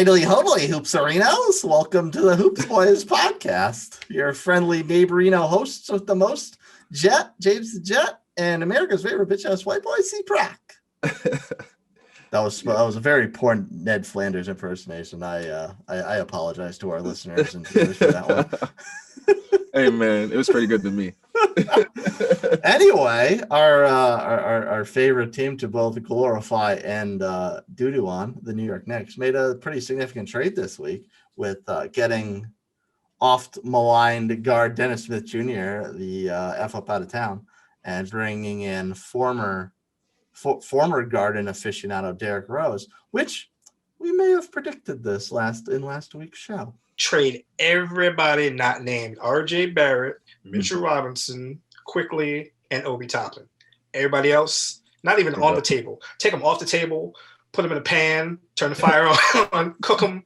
Idly Huddly Hoopsarinos. Welcome to the Hoops Boys podcast. Your friendly neighborino hosts with the most, James the Jet, and America's favorite bitch ass white boy, CProc. That was a very poor Ned Flanders impersonation. I apologize to our listeners and viewers for that one. Hey man, it was pretty good to me. Anyway, our favorite team to both glorify and doo-doo on, the New York Knicks, made a pretty significant trade this week with getting oft-maligned guard Dennis Smith Jr., the F up out of town, and bringing in former Garden aficionado Derrick Rose, which we may have predicted this last week's show. Trade everybody not named R.J. Barrett, Mitchell Robinson, Quickly, and Obi Toppin. Everybody else, not even on the table. Take them off the table, put them in a pan, turn the fire on, cook them,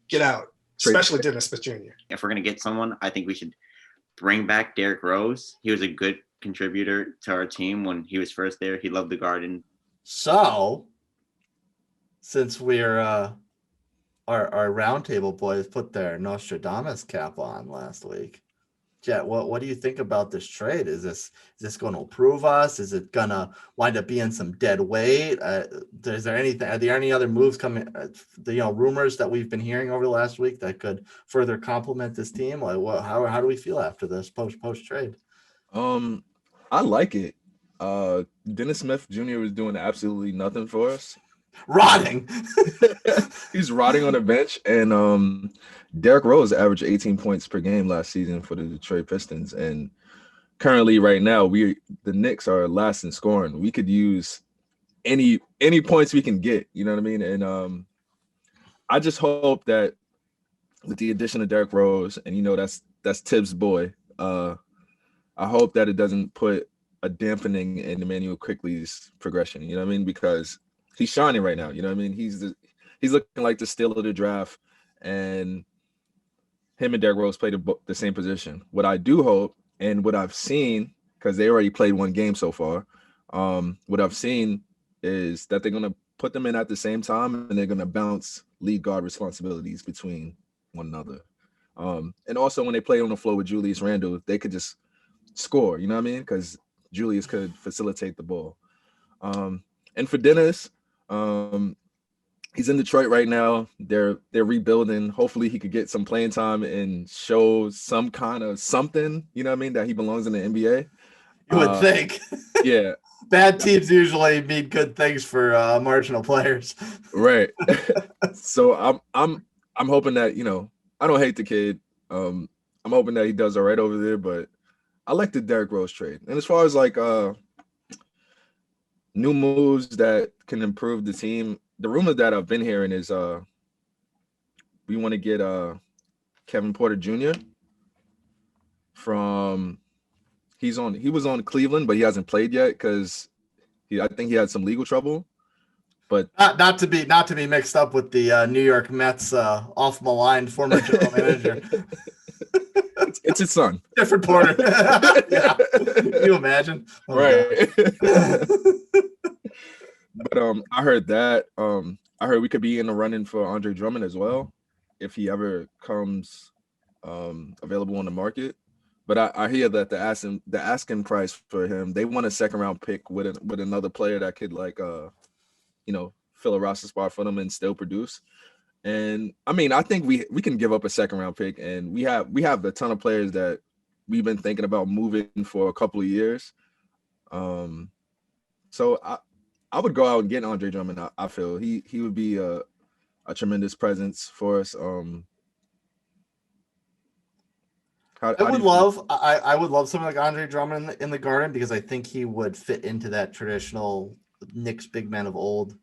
get out. Especially Dennis Smith Jr. If we're going to get someone, I think we should bring back Derrick Rose. He was a good contributor to our team when he was first there. He loved the Garden. So, since we're our roundtable boys put their Nostradamus cap on last week, Jet, what do you think about this trade? Is this going to improve us? Is it going to wind up being some dead weight? Is there anything? Are there any other moves coming? Rumors that we've been hearing over the last week that could further complement this team. Like, how do we feel after this post trade? I like it. Dennis Smith Jr. was doing absolutely nothing for us. Rotting. He's rotting on the bench, and Derrick Rose averaged 18 points per game last season for the Detroit Pistons, and currently right now the Knicks are last in scoring. We could use any points we can get, you know what I mean? And I just hope that with the addition of Derrick Rose, and that's Tibbs' boy, I hope that it doesn't put a dampening in Emmanuel Quickley's progression, you know what I mean? Because he's shining right now, you know what I mean? He's looking like the steal of the draft, and him and Derrick Rose played the same position. What I do hope, and what I've seen, because they already played one game so far, what I've seen is that they're going to put them in at the same time, and they're going to bounce lead guard responsibilities between one another. And also when they play on the floor with Julius Randle, they could just score, you know what I mean? Because Julius could facilitate the ball. And for Dennis, he's in Detroit right now. They're rebuilding. Hopefully he could get some playing time and show some kind of something, you know what I mean, that he belongs in the NBA. You would think. Yeah. Bad teams usually mean good things for marginal players. Right. So I'm hoping that, I don't hate the kid. I'm hoping that he does all right over there, but I like the Derrick Rose trade. And as far as new moves that can improve the team, the rumor that I've been hearing is we want to get Kevin Porter Jr. He was on Cleveland, but he hasn't played yet because I think he had some legal trouble. But not to be mixed up with the New York Mets off-maligned former general manager. It's his son. Different Porter. Yeah. Can you imagine? Oh, right. But I heard that. I heard we could be in the running for Andre Drummond as well if he ever comes available on the market. But I hear that the asking price for him, they want a second-round pick with another player that could fill a roster spot for them and still produce. And I mean, I think we can give up a second-round pick, and we have a ton of players that we've been thinking about moving for a couple of years. So I would go out and get Andre Drummond. I feel he would be a tremendous presence for us. I would love something like Andre Drummond in the Garden because I think he would fit into that traditional Knicks big man of old.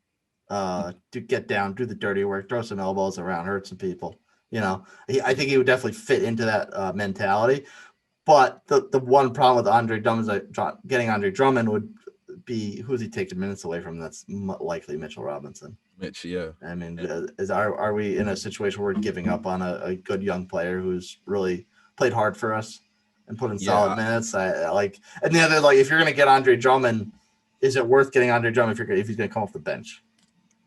To get down, do the dirty work, throw some elbows around, hurt some people. I think he would definitely fit into that mentality. But the one problem with Andre Drummond is that getting Andre Drummond would be who's he taking minutes away from? That's likely Mitchell Robinson. Mitch, yeah. I mean, are we in a situation where we're giving up on a good young player who's really played hard for us and put in solid minutes? And the other, if you're going to get Andre Drummond, is it worth getting Andre Drummond if he's going to come off the bench?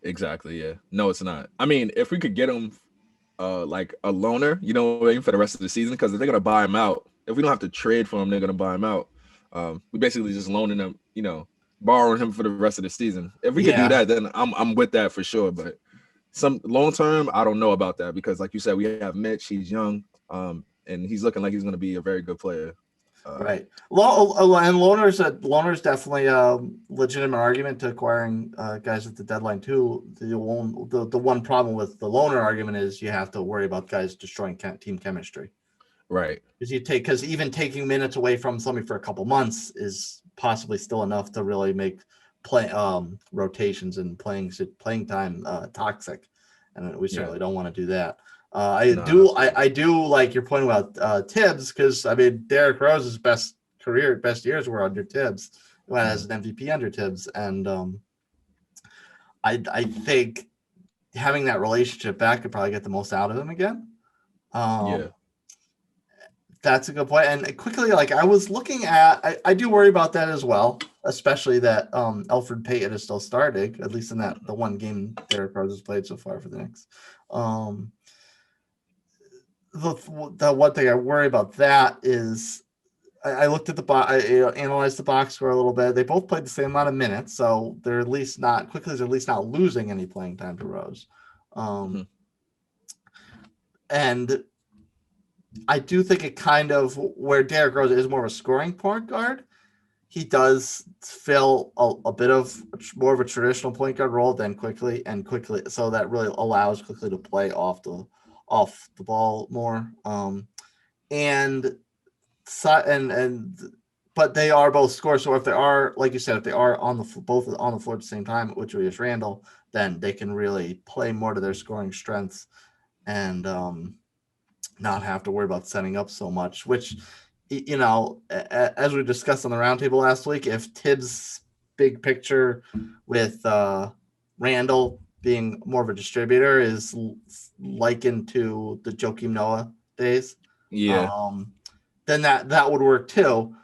Exactly. Yeah. No, it's not. I mean, if we could get him like a loaner, you know what I mean, for the rest of the season, because if they're gonna buy him out, if we don't have to trade for him, they're gonna buy him out. We basically just loaning him, borrowing him for the rest of the season. If we could do Yeah. that, then I'm with that for sure. But some long term, I don't know about that because, like you said, we have Mitch. He's young, and he's looking like he's gonna be a very good player. Right. And loaners definitely a legitimate argument to acquiring guys at the deadline too. The one problem with the loaner argument is you have to worry about guys destroying team chemistry. Right. Because even taking minutes away from somebody for a couple months is possibly still enough to really make rotations and playing time toxic, and we certainly don't want to do that. I do like your point about Tibbs, because I mean Derrick Rose's best years were under Tibbs, as an MVP under Tibbs, and I think having that relationship back could probably get the most out of him again. That's a good point. And quickly, like I was looking at, I do worry about that as well, especially that Elfrid Payton is still starting, at least in the one game Derrick Rose has played so far for the Knicks. The one thing I worry about that is I looked at I analyzed the box score a little bit. They both played the same amount of minutes, so they're at least not losing any playing time to Rose. And I do think it kind of, where Derrick Rose is more of a scoring point guard, he does fill a bit of more of a traditional point guard role than quickly, so that really allows quickly to play off the ball more. But they are both scorers. So if they are, like you said, if they are both on the floor at the same time, which is Randall, then they can really play more to their scoring strengths and not have to worry about setting up so much, which, as we discussed on the roundtable last week, if Tibbs' big picture with Randall being more of a distributor is likened to the Joakim Noah days, then that would work too.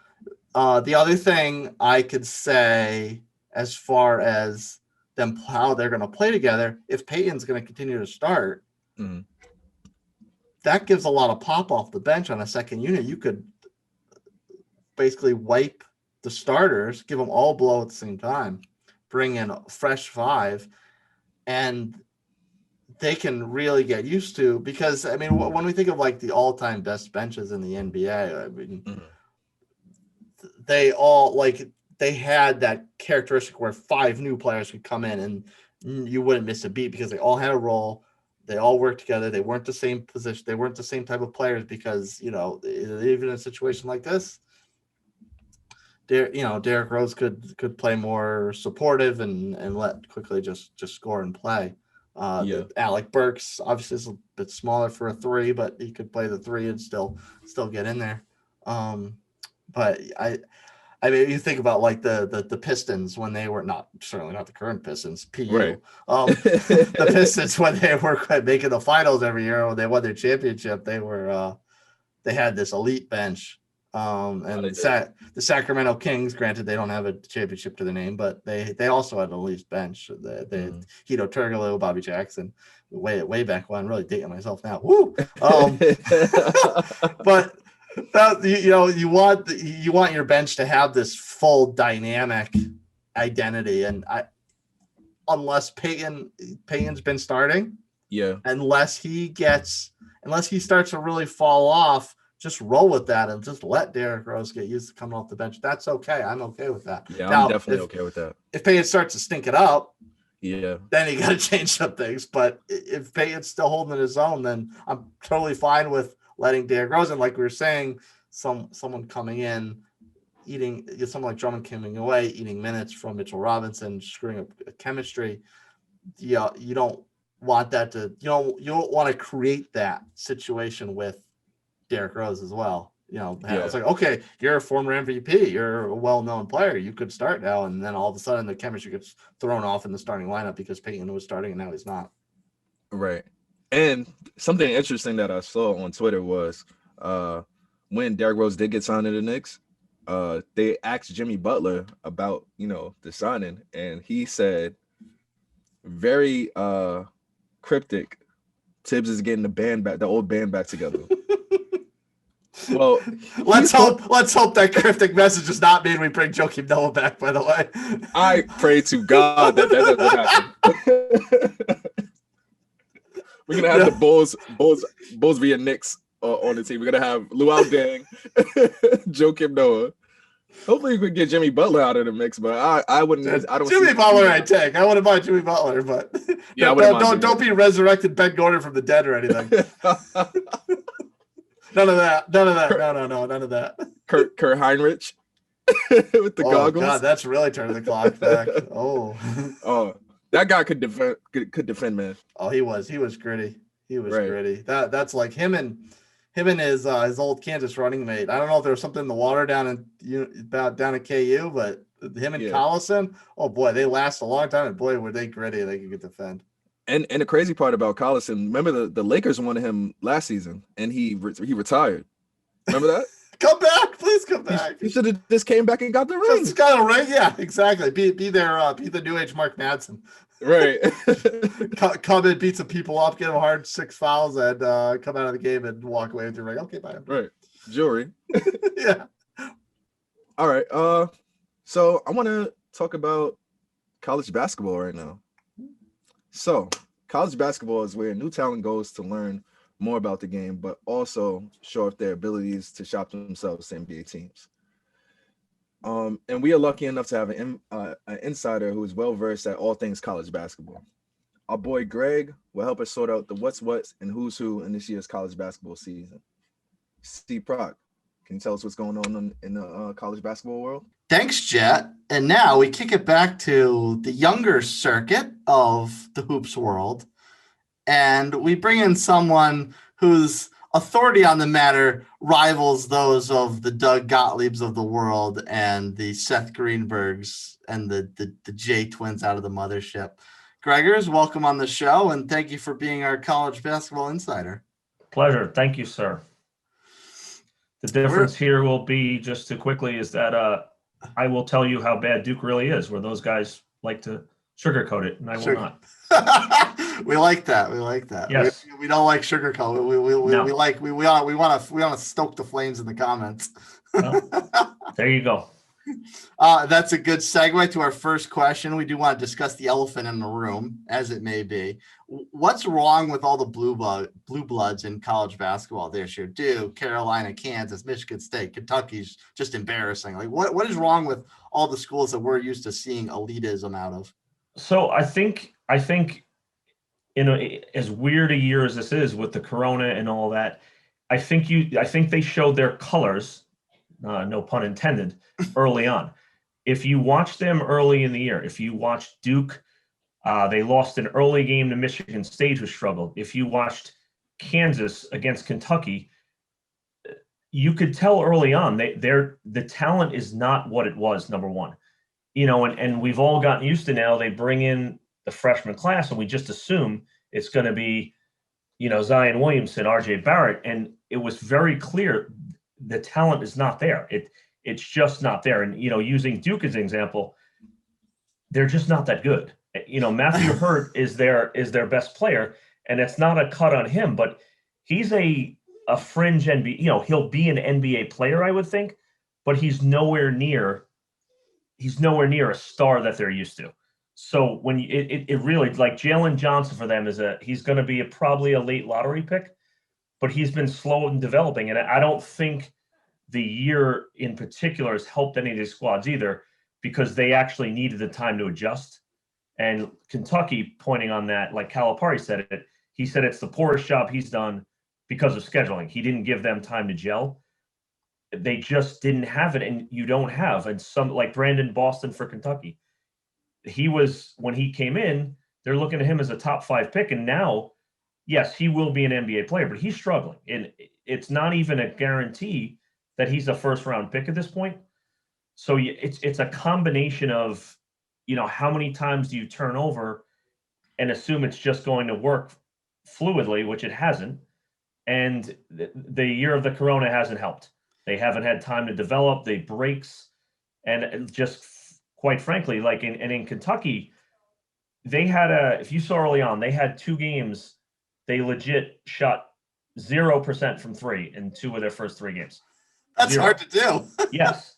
The other thing I could say as far as them, how they're going to play together, if Payton's going to continue to start, that gives a lot of pop off the bench on a second unit. You could basically wipe the starters, give them all blow at the same time, bring in a fresh five, and they can really get used to, because I mean, when we think of like the all-time best benches in the NBA, I mean, they had that characteristic where five new players could come in and you wouldn't miss a beat because they all had a role. They all worked together. They weren't the same position. They weren't the same type of players because, even in a situation like this, Derrick Rose could play more supportive and let quickly just score and play. Alec Burks obviously is a bit smaller for a three, but he could play the three and still get in there. But I mean, you think about like the Pistons when they were certainly not the current Pistons, PU. Right. The Pistons when they were making the finals every year, when they won their championship, they had this elite bench. And the Sacramento Kings, granted they don't have a championship to their name, but they also had an elite bench. They Hito Turkoglu, Bobby Jackson, way back when. Really dating myself now. Woo. But you want your bench to have this full dynamic identity, and unless Payton's been starting, unless he starts to really fall off, just roll with that and just let Derrick Rose get used to coming off the bench. That's okay. I'm okay with that. Yeah, I'm definitely okay with that. If Payton starts to stink it up, then you got to change some things. But if Payton's still holding his own, then I'm totally fine with letting Derrick Rose, and like we were saying, someone coming in, someone like Drummond coming away, eating minutes from Mitchell Robinson, screwing up chemistry. You don't want that to, you don't want to create that situation with Derrick Rose as well. It's like, okay, you're a former MVP, you're a well-known player, you could start now, and then all of a sudden the chemistry gets thrown off in the starting lineup because Payton was starting and now he's not. Right. And something interesting that I saw on Twitter was when Derrick Rose did get signed to the Knicks, they asked Jimmy Butler about, the signing, and he said, very cryptic. Tibbs is getting the old band back together. Well, let's hope that cryptic message does not mean we bring Joakim Noah back, by the way. I pray to God that doesn't happen. We're gonna have the Bulls via Knicks on the team. We're gonna have Luau Deng, Joakim Noah. Hopefully, we could get Jimmy Butler out of the mix, but I wouldn't. I don't. Jimmy Butler, I take. I wouldn't mind Jimmy Butler, but yeah, don't be resurrected Ben Gordon from the dead or anything. None of that. No, none of that. Kurt Heinrich with the goggles. God, that's really turning the clock back. Oh, that guy could defend, man. Oh, he was gritty. He was gritty. That's like him and his old Kansas running mate. I don't know if there was something in the water down at KU, but him and Collison, oh boy, they last a long time. And boy, were they gritty. They could defend. And the crazy part about Collison, remember the Lakers wanted him last season, and he retired. Remember that? Come back, please come back. He should have just came back and got the ring. Just got a ring, yeah, exactly. Be the new age Mark Madsen. Right. Come in, beat some people up, get them hard 6 fouls, and come out of the game and walk away with your ring. Okay, bye. Right. Jewelry. Yeah. All right. So I want to talk about college basketball right now. So college basketball is where new talent goes to learn more about the game, but also show off their abilities to shop themselves to NBA teams. And we are lucky enough to have an insider who is well-versed at all things college basketball. Our boy Greg will help us sort out the what's and who's who in this year's college basketball season. CProc, can you tell us what's going on in the college basketball world? Thanks, Jet. And now we kick it back to the younger circuit of the hoops world. And we bring in someone whose authority on the matter rivals those of the Doug Gottliebs of the world and the Seth Greenbergs and the J twins out of the mothership. Gregors, welcome on the show, and thank you for being our college basketball insider. Pleasure. Thank you, sir. The difference here will be, just to quickly, is that I will tell you how bad Duke really is, where those guys like to sugarcoat it, and I will not. We like that. We like that. Yes. We don't like sugarcoat. We want to stoke the flames in the comments. Well, there you go. That's a good segue to our first question. We do want to discuss the elephant in the room, as it may be. What's wrong with all the blue bloods in college basketball this year? Duke, Carolina, Kansas, Michigan State, Kentucky's just embarrassing. Like, what is wrong with all the schools that we're used to seeing elitism out of? So I think as weird a year as this is with the corona and all that, I think they showed their colors, no pun intended, early on. If you watch them early in the year, if you watched Duke, they lost an early game to Michigan State, who struggled. If you watched Kansas against Kentucky, you could tell early on the talent is not what it was, number one. And we've all gotten used to now, they bring in the freshman class and we just assume it's going to be, Zion Williamson, RJ Barrett. And it was very clear the talent is not there. It's just not there. And, using Duke as an example, they're just not that good. Matthew Hurt is their best player, and it's not a cut on him, but he's a fringe NBA, he'll be an NBA player, I would think, but he's nowhere near a star that they're used to. So when it really, like Jalen Johnson for them he's going to be probably a late lottery pick, but he's been slow in developing. And I don't think the year in particular has helped any of these squads either, because they actually needed the time to adjust. And Kentucky, pointing on that, like Calipari said it, he said it's the poorest job he's done because of scheduling. He didn't give them time to gel. They just didn't have it, and you don't have. And some, like Brandon Boston for Kentucky, when he came in, they're looking at him as a top 5 pick. And now, yes, he will be an NBA player, but he's struggling. And it's not even a guarantee that he's a first round pick at this point. So it's a combination of, how many times do you turn over and assume it's just going to work fluidly, which it hasn't. And the year of the corona hasn't helped. They haven't had time to develop the breaks. And just quite frankly, like in Kentucky, if you saw early on, they had 2 games. They legit shot 0% from 3 in 2 of their first 3 games. That's 0. hard to do. Yes.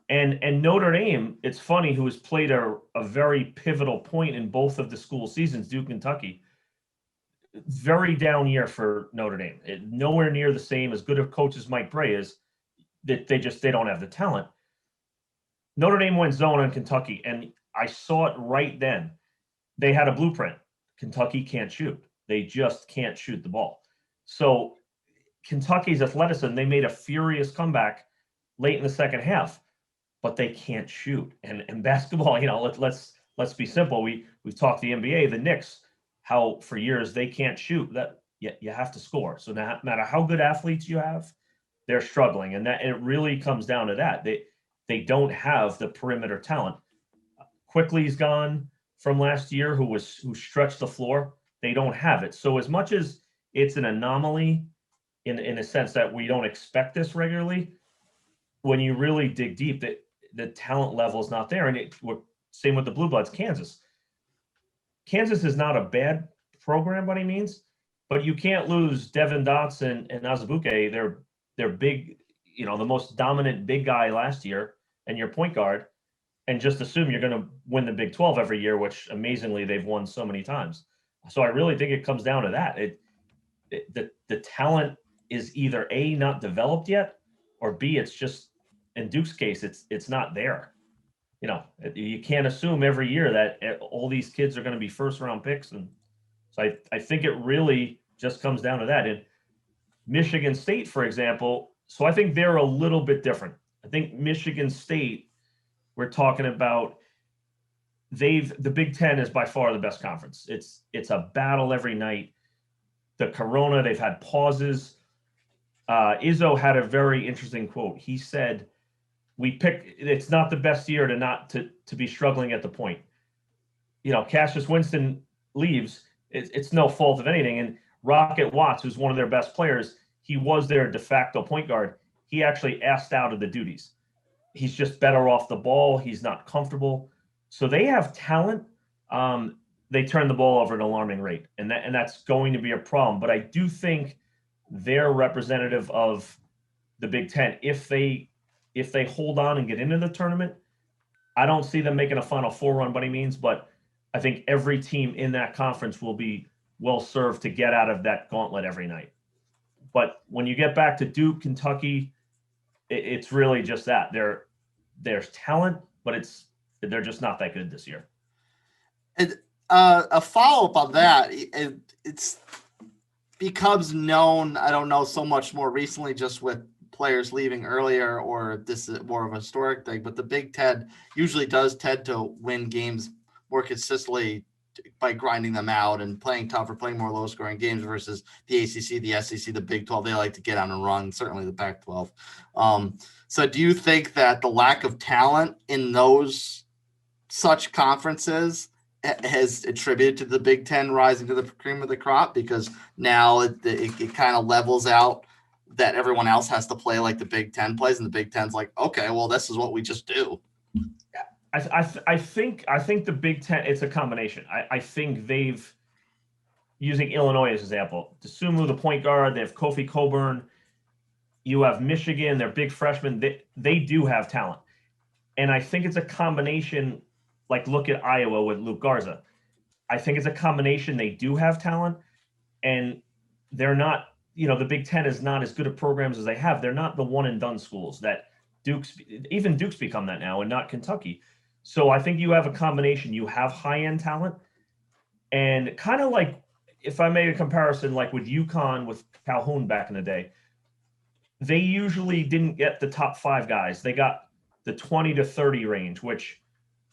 And Notre Dame, it's funny, who has played a very pivotal point in both of the school seasons, Duke, Kentucky. Very down year for Notre Dame. Nowhere near the same as good of coach as Mike Bray is. That they don't have the talent. Notre Dame went zone on Kentucky, and I saw it right then. They had a blueprint. Kentucky can't shoot. They just can't shoot the ball. So Kentucky's athleticism, they made a furious comeback late in the second half, but they can't shoot. And basketball, let's be simple. We've talked the NBA, the Knicks, how for years they can't shoot. That you have to score. So no matter how good athletes you have, they're struggling, and it really comes down to that. They don't have the perimeter talent. Quickly's gone from last year, who stretched the floor. They don't have it. So as much as it's an anomaly in a sense that we don't expect this regularly, when you really dig deep, the talent level is not there. And same with the Blue Bloods. Kansas is not a bad program by any means, but you can't lose Devin Dotson and Azubuike. They're big, the most dominant big guy last year, and your point guard, and just assume you're going to win the Big 12 every year, which amazingly they've won so many times. So I really think it comes down to that. The talent is either A, not developed yet, or B, it's just, in Duke's case, it's not there. You can't assume every year that all these kids are going to be first round picks. And so I think it really just comes down to that. And Michigan State, for example, so I think they're a little bit different. I think Michigan State, we're talking about, the Big Ten is by far the best conference. It's a battle every night. The Corona, they've had pauses. Izzo had a very interesting quote. He said, it's not the best year to be struggling at the point. Cassius Winston leaves. It's no fault of anything. And Rocket Watts, who's one of their best players, he was their de facto point guard. He actually asked out of the duties. He's just better off the ball. He's not comfortable. So they have talent. They turn the ball over at an alarming rate, and that's going to be a problem. But I do think they're representative of the Big Ten. If they hold on and get into the tournament, I don't see them making a Final Four run by any means, but I think every team in that conference will be well served to get out of that gauntlet every night. But when you get back to Duke, Kentucky, it's really just that. There's talent, but they're just not that good this year. And a follow-up on that, it's becomes known, I don't know, so much more recently just with players leaving earlier, or this is more of a historic thing, but the Big Ten usually does tend to win games more consistently by grinding them out and playing tougher, playing more low-scoring games versus the ACC, the SEC, the Big 12. They like to get on and run, certainly the Pac-12. So do you think that the lack of talent in those such conferences has attributed to the Big Ten rising to the cream of the crop, because now it kind of levels out that everyone else has to play like the Big Ten plays, and the Big Ten's like, okay, well, this is what we just do. I think the Big Ten, it's a combination. I think they've, using Illinois as an example, Dosunmu, the point guard, they have Kofi Coburn, you have Michigan, they're big freshmen. They do have talent. And I think it's a combination, like look at Iowa with Luke Garza. I think it's a combination. They do have talent, and they're not, the Big Ten is not as good at programs as they have. They're not the one and done schools that Duke's become that now, and not Kentucky. So I think you have a combination. You have high-end talent, and kind of like, if I made a comparison, like with UConn with Calhoun back in the day, they usually didn't get the top 5 guys. They got the 20 to 30 range, which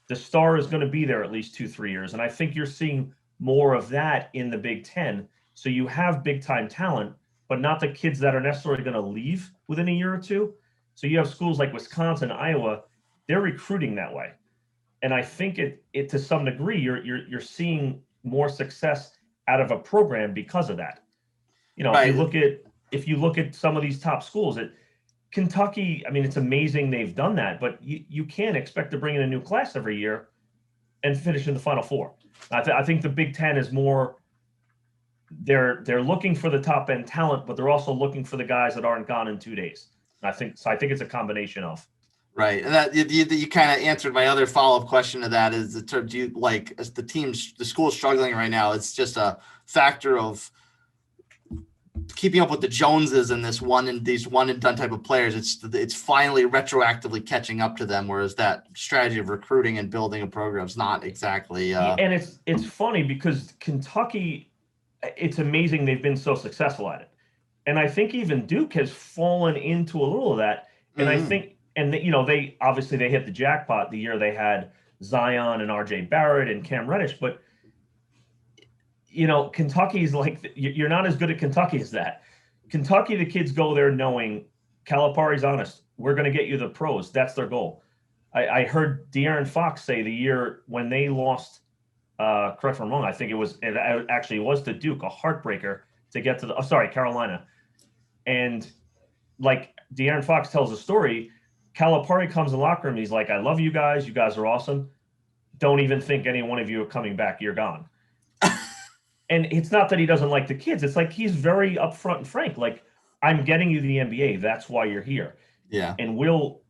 the star is going to be there at least 2-3 years. And I think you're seeing more of that in the Big Ten. So you have big-time talent, but not the kids that are necessarily going to leave within a year or two. So you have schools like Wisconsin, Iowa, they're recruiting that way. And I think it to some degree, you're seeing more success out of a program because of that. Right. If you look at some of these top schools, Kentucky, I mean, it's amazing they've done that, but you can't expect to bring in a new class every year and finish in the Final Four. I think the Big Ten is more. They're looking for the top end talent, but they're also looking for the guys that aren't gone in 2 days. And I think it's a combination of. Right, and that you kind of answered my other follow-up question to that is do you like as the school struggling right now? It's just a factor of keeping up with the Joneses and these one and done type of players. It's finally retroactively catching up to them, whereas that strategy of recruiting and building a program is not exactly. And it's funny because Kentucky, it's amazing they've been so successful at it, and I think even Duke has fallen into a little of that, and I think. And they obviously hit the jackpot the year they had Zion and R.J. Barrett and Cam Reddish, but Kentucky's like you're not as good at Kentucky as that. Kentucky, the kids go there knowing Calipari's honest. We're going to get you the pros. That's their goal. I heard De'Aaron Fox say the year when they lost. Correct me if I'm wrong. I think it actually was to Duke, a heartbreaker to get to Carolina, and like De'Aaron Fox tells a story. Calipari comes in the locker room. He's like, I love you guys. You guys are awesome. Don't even think any one of you are coming back. You're gone. And it's not that he doesn't like the kids. It's like he's very upfront and frank. Like, I'm getting you the NBA. That's why you're here. Yeah. And we'll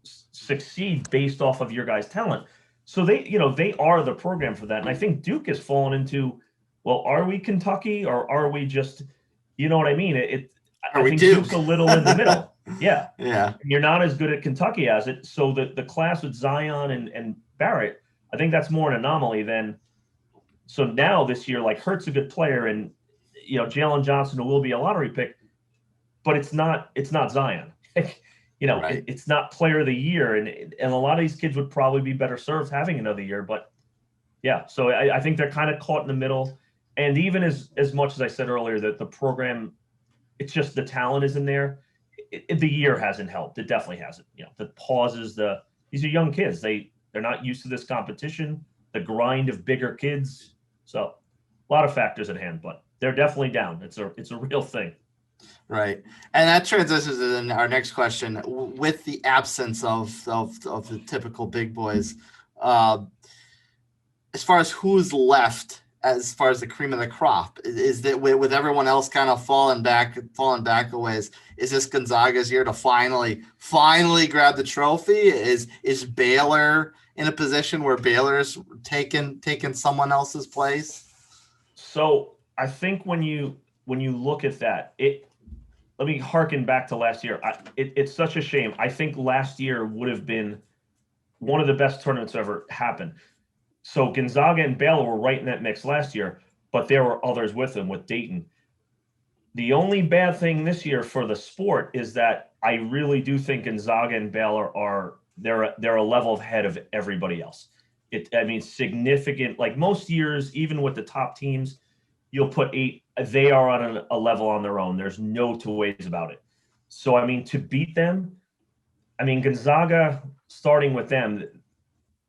succeed based off of your guys' talent. So they are the program for that. And I think Duke has fallen into, well, are we Kentucky or are we just, you know what I mean? I think Duke's a little in the middle. Yeah. Yeah. You're not as good at Kentucky as it. So the class with Zion and Barrett, I think that's more an anomaly than. So now this year, like Hurt's a good player, and Jalen Johnson will be a lottery pick, but it's not Zion. Right. It's not player of the year, and a lot of these kids would probably be better served having another year. But yeah, so I think they're kind of caught in the middle. And even as much as I said earlier that the program, it's just the talent isn't there. The year hasn't helped. It definitely hasn't. The pauses. These are young kids. They're not used to this competition. The grind of bigger kids. So a lot of factors at hand, but they're definitely down. It's a real thing. Right, and that transitions to our next question. With the absence of the typical big boys, as far as who's left, as far as the cream of the crop, is that with everyone else kind of falling back a ways, is this Gonzaga's year to finally grab the trophy? Is Baylor in a position where Baylor's taken someone else's place? So I think when you look at that, let me harken back to last year. It's such a shame. I think last year would have been one of the best tournaments ever happened. So Gonzaga and Baylor were right in that mix last year, but there were others with them, with Dayton. The only bad thing this year for the sport is that I really do think Gonzaga and Baylor they're a level ahead of everybody else. Significant. Like most years, even with the top teams, you'll put 8. They are on a level on their own. There's no two ways about it. So to beat them, Gonzaga, starting with them,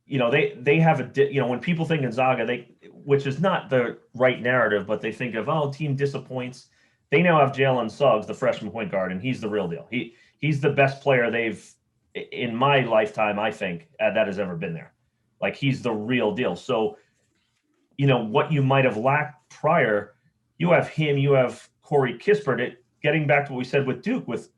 they have when people think Gonzaga, which is not the right narrative, but they think of, team disappoints. They now have Jalen Suggs, the freshman point guard, and he's the real deal. He's the best player they've, in my lifetime, I think, that has ever been there. Like, he's the real deal. So, what you might have lacked prior, you have him, you have Corey Kispert. Getting back to what we said with Duke, with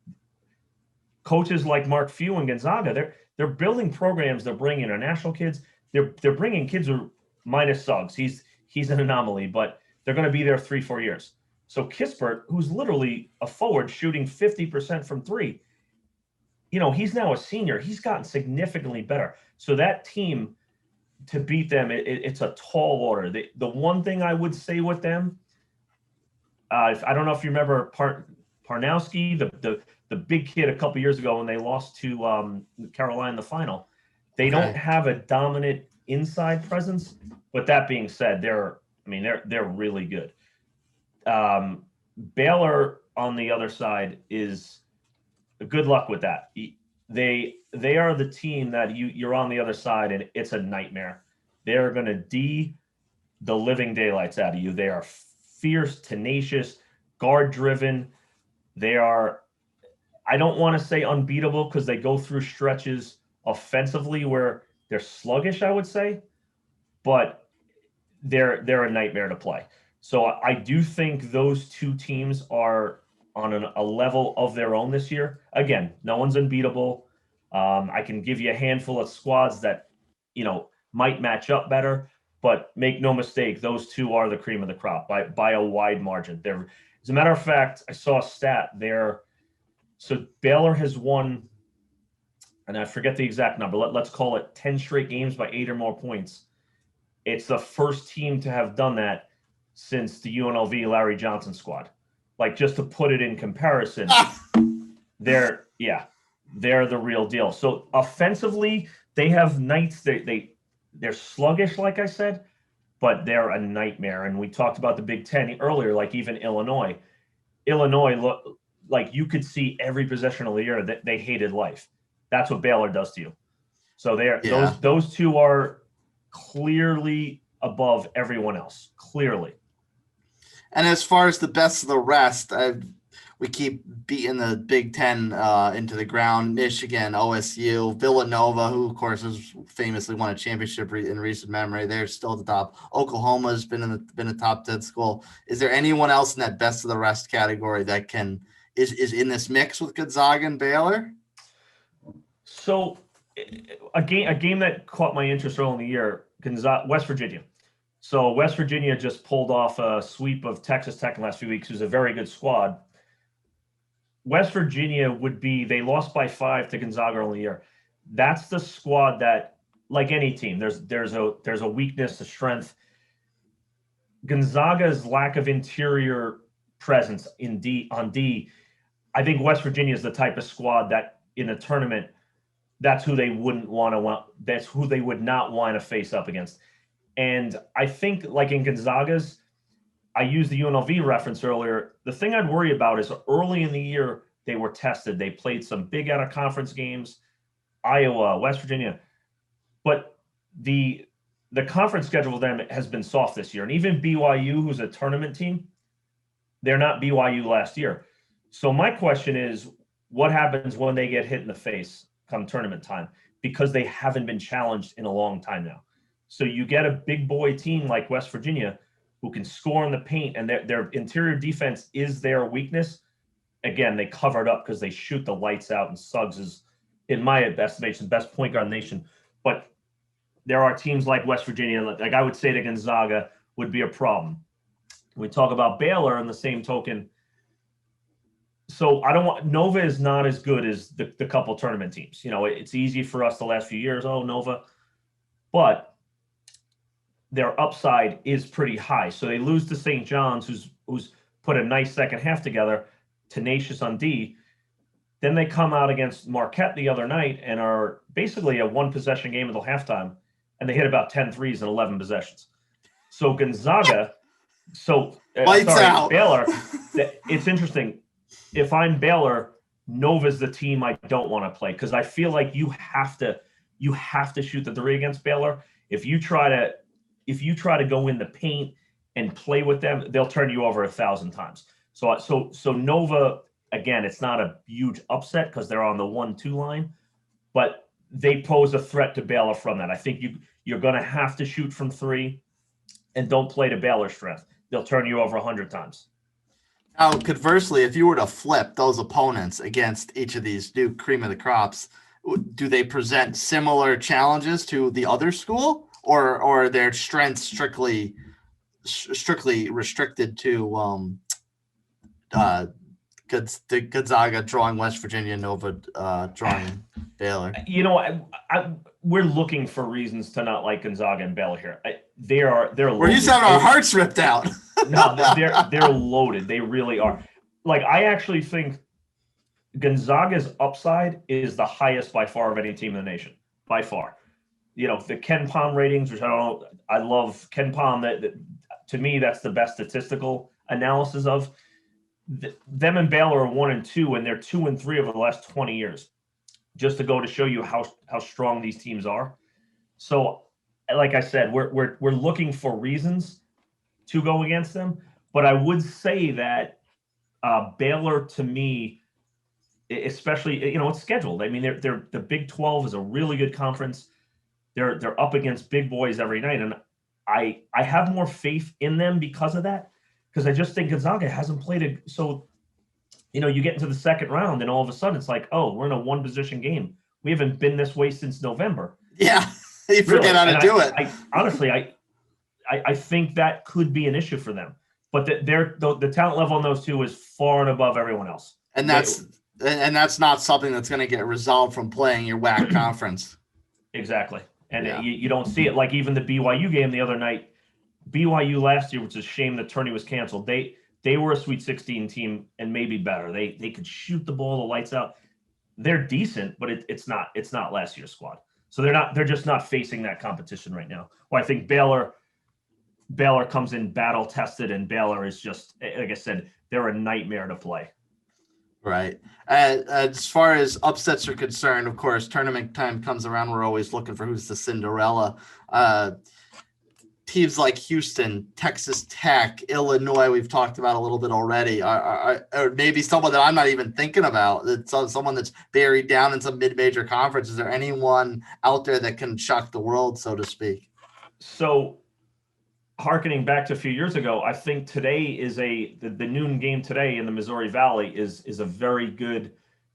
coaches like Mark Few and Gonzaga, they're building programs. They're bringing international kids. They're bringing kids who minus Suggs. He's an anomaly, but they're going to be there 3-4 years. So Kispert, who's literally a forward shooting 50% from three, he's now a senior. He's gotten significantly better. So that team, to beat them, it's a tall order. The one thing I would say with them, I don't know if you remember Parnowski, the big kid a couple years ago when they lost to Carolina in the final. They don't have a dominant inside presence, but that being said, they're really good. Baylor on the other side is good luck with that. They are the team that you're on the other side and it's a nightmare. They're going to the living daylights out of you. They are fierce, tenacious, guard driven. They are, I don't want to say unbeatable because they go through stretches offensively where they're sluggish, I would say. but they're a nightmare to play. So I do think those two teams are on a level of their own this year. Again, no one's unbeatable. I can give you a handful of squads that, might match up better, but make no mistake, those two are the cream of the crop by a wide margin. As a matter of fact, I saw a stat there. So Baylor has won, and I forget the exact number. Let's call it 10 straight games by 8 or more points. It's the first team to have done that since the UNLV Larry Johnson squad. Like, just to put it in comparison, they're the real deal. So offensively, they have nights they're sluggish, like I said, but they're a nightmare. And we talked about the Big Ten earlier, like even Illinois. Look like you could see every possession of the year that they hated life. That's what Baylor does to you. So those two are clearly above everyone else. Clearly. And as far as the best of the rest, we keep beating the Big Ten into the ground. Michigan, OSU, Villanova, who of course has famously won a championship in recent memory. They're still at the top. Oklahoma's been a top 10 school. Is there anyone else in that best of the rest category that is in this mix with Gonzaga and Baylor? So a game that caught my interest early in the year, West Virginia. So West Virginia just pulled off a sweep of Texas Tech in the last few weeks, who's a very good squad. West Virginia they lost by 5 to Gonzaga early in the year. That's the squad that, like any team, there's a weakness, a strength. Gonzaga's lack of interior presence on D, I think West Virginia is the type of squad that in a tournament, that's who they that's who they would not want to face up against. And I think, like in Gonzaga's, I used the UNLV reference earlier. The thing I'd worry about is early in the year, they were tested. They played some big out-of-conference games, Iowa, West Virginia. But the conference schedule for them has been soft this year. And even BYU, who's a tournament team, they're not BYU last year. So my question is, what happens when they get hit in the face come tournament time? Because they haven't been challenged in a long time now. So you get a big boy team like West Virginia who can score in the paint, and their interior defense is their weakness. Again, they cover it up because they shoot the lights out, and Suggs is, in my estimation, best point guard in the nation. But there are teams like West Virginia, like I would say to Gonzaga, would be a problem. We talk about Baylor in the same token. So Nova is not as good as the couple tournament teams. It's easy for us the last few years, Nova. But their upside is pretty high. So they lose to St. John's, who's put a nice second half together, tenacious on D. Then they come out against Marquette the other night and are basically a one-possession game until halftime, and they hit about 10 threes in 11 possessions. So Gonzaga, out. Baylor, it's interesting. If I'm Baylor, Nova's the team I don't want to play, because I feel like you have to shoot the three against Baylor. If you try to go in the paint and play with them, they'll turn you over 1,000 times. So Nova, again, it's not a huge upset because they're on the 1-2 line, but they pose a threat to Baylor from that. I think you're going to have to shoot from 3 and don't play to Baylor's strength. They'll turn you over 100 times. Now, conversely, if you were to flip those opponents against each of these new cream of the crops, do they present similar challenges to the other school, or are their strengths strictly restricted to Gonzaga drawing West Virginia, Nova drawing Baylor? We're looking for reasons to not like Gonzaga and Baylor here. They're we're used to having our hearts ripped out. No, they're loaded. They really are. Like, I actually think Gonzaga's upside is the highest by far of any team in the nation, by far. The Ken Pom ratings, which I don't know, I love Ken Pom. That to me, that's the best statistical analysis of them. And Baylor are 1 and 2, and they're 2 and 3 over the last 20 years. Just to go to show you how strong these teams are. So, like I said, we're looking for reasons to go against them. But I would say that Baylor, to me, especially, it's scheduled. I mean, the Big 12 is a really good conference. They're up against big boys every night, and I have more faith in them because of that, because I just think Gonzaga hasn't played so. You get into the second round and all of a sudden it's like, oh, we're in a one position game. We haven't been this way since November. Yeah, you forget how to do it. Honestly, I think that could be an issue for them. But the talent level on those two is far and above everyone else. And that's not something that's going to get resolved from playing your WAC conference. Exactly. And you don't see it. Like even the BYU game the other night, BYU last year, which is a shame the tourney was canceled. They were a Sweet 16 team and maybe better. They could shoot the ball, the lights out. They're decent, but it's not last year's squad. So they're just not facing that competition right now. Well, I think Baylor comes in battle tested, and Baylor is just, like I said, they're a nightmare to play. Right. As far as upsets are concerned, of course, tournament time comes around. We're always looking for who's the Cinderella. Teams like Houston, Texas Tech, Illinois, we've talked about a little bit already, or maybe someone that I'm not even thinking about. It's someone that's buried down in some mid-major conference. Is there anyone out there that can shock the world, so to speak? So, hearkening back to a few years ago, I think today is the noon game today in the Missouri Valley is a very good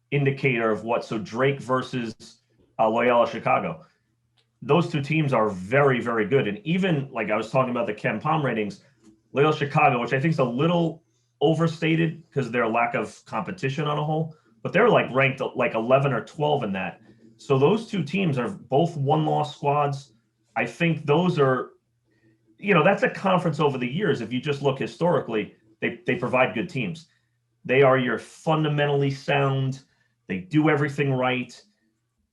indicator of what. So Drake versus Loyola Chicago. Those two teams are very, very good. And even like I was talking about the Ken Palm ratings, Loyola Chicago, which I think is a little overstated because of their lack of competition on a whole, but they're like ranked like 11 or 12 in that. So those two teams are both one-loss squads. I think those are, that's a conference over the years. If you just look historically, they provide good teams. They are your fundamentally sound. They do everything right.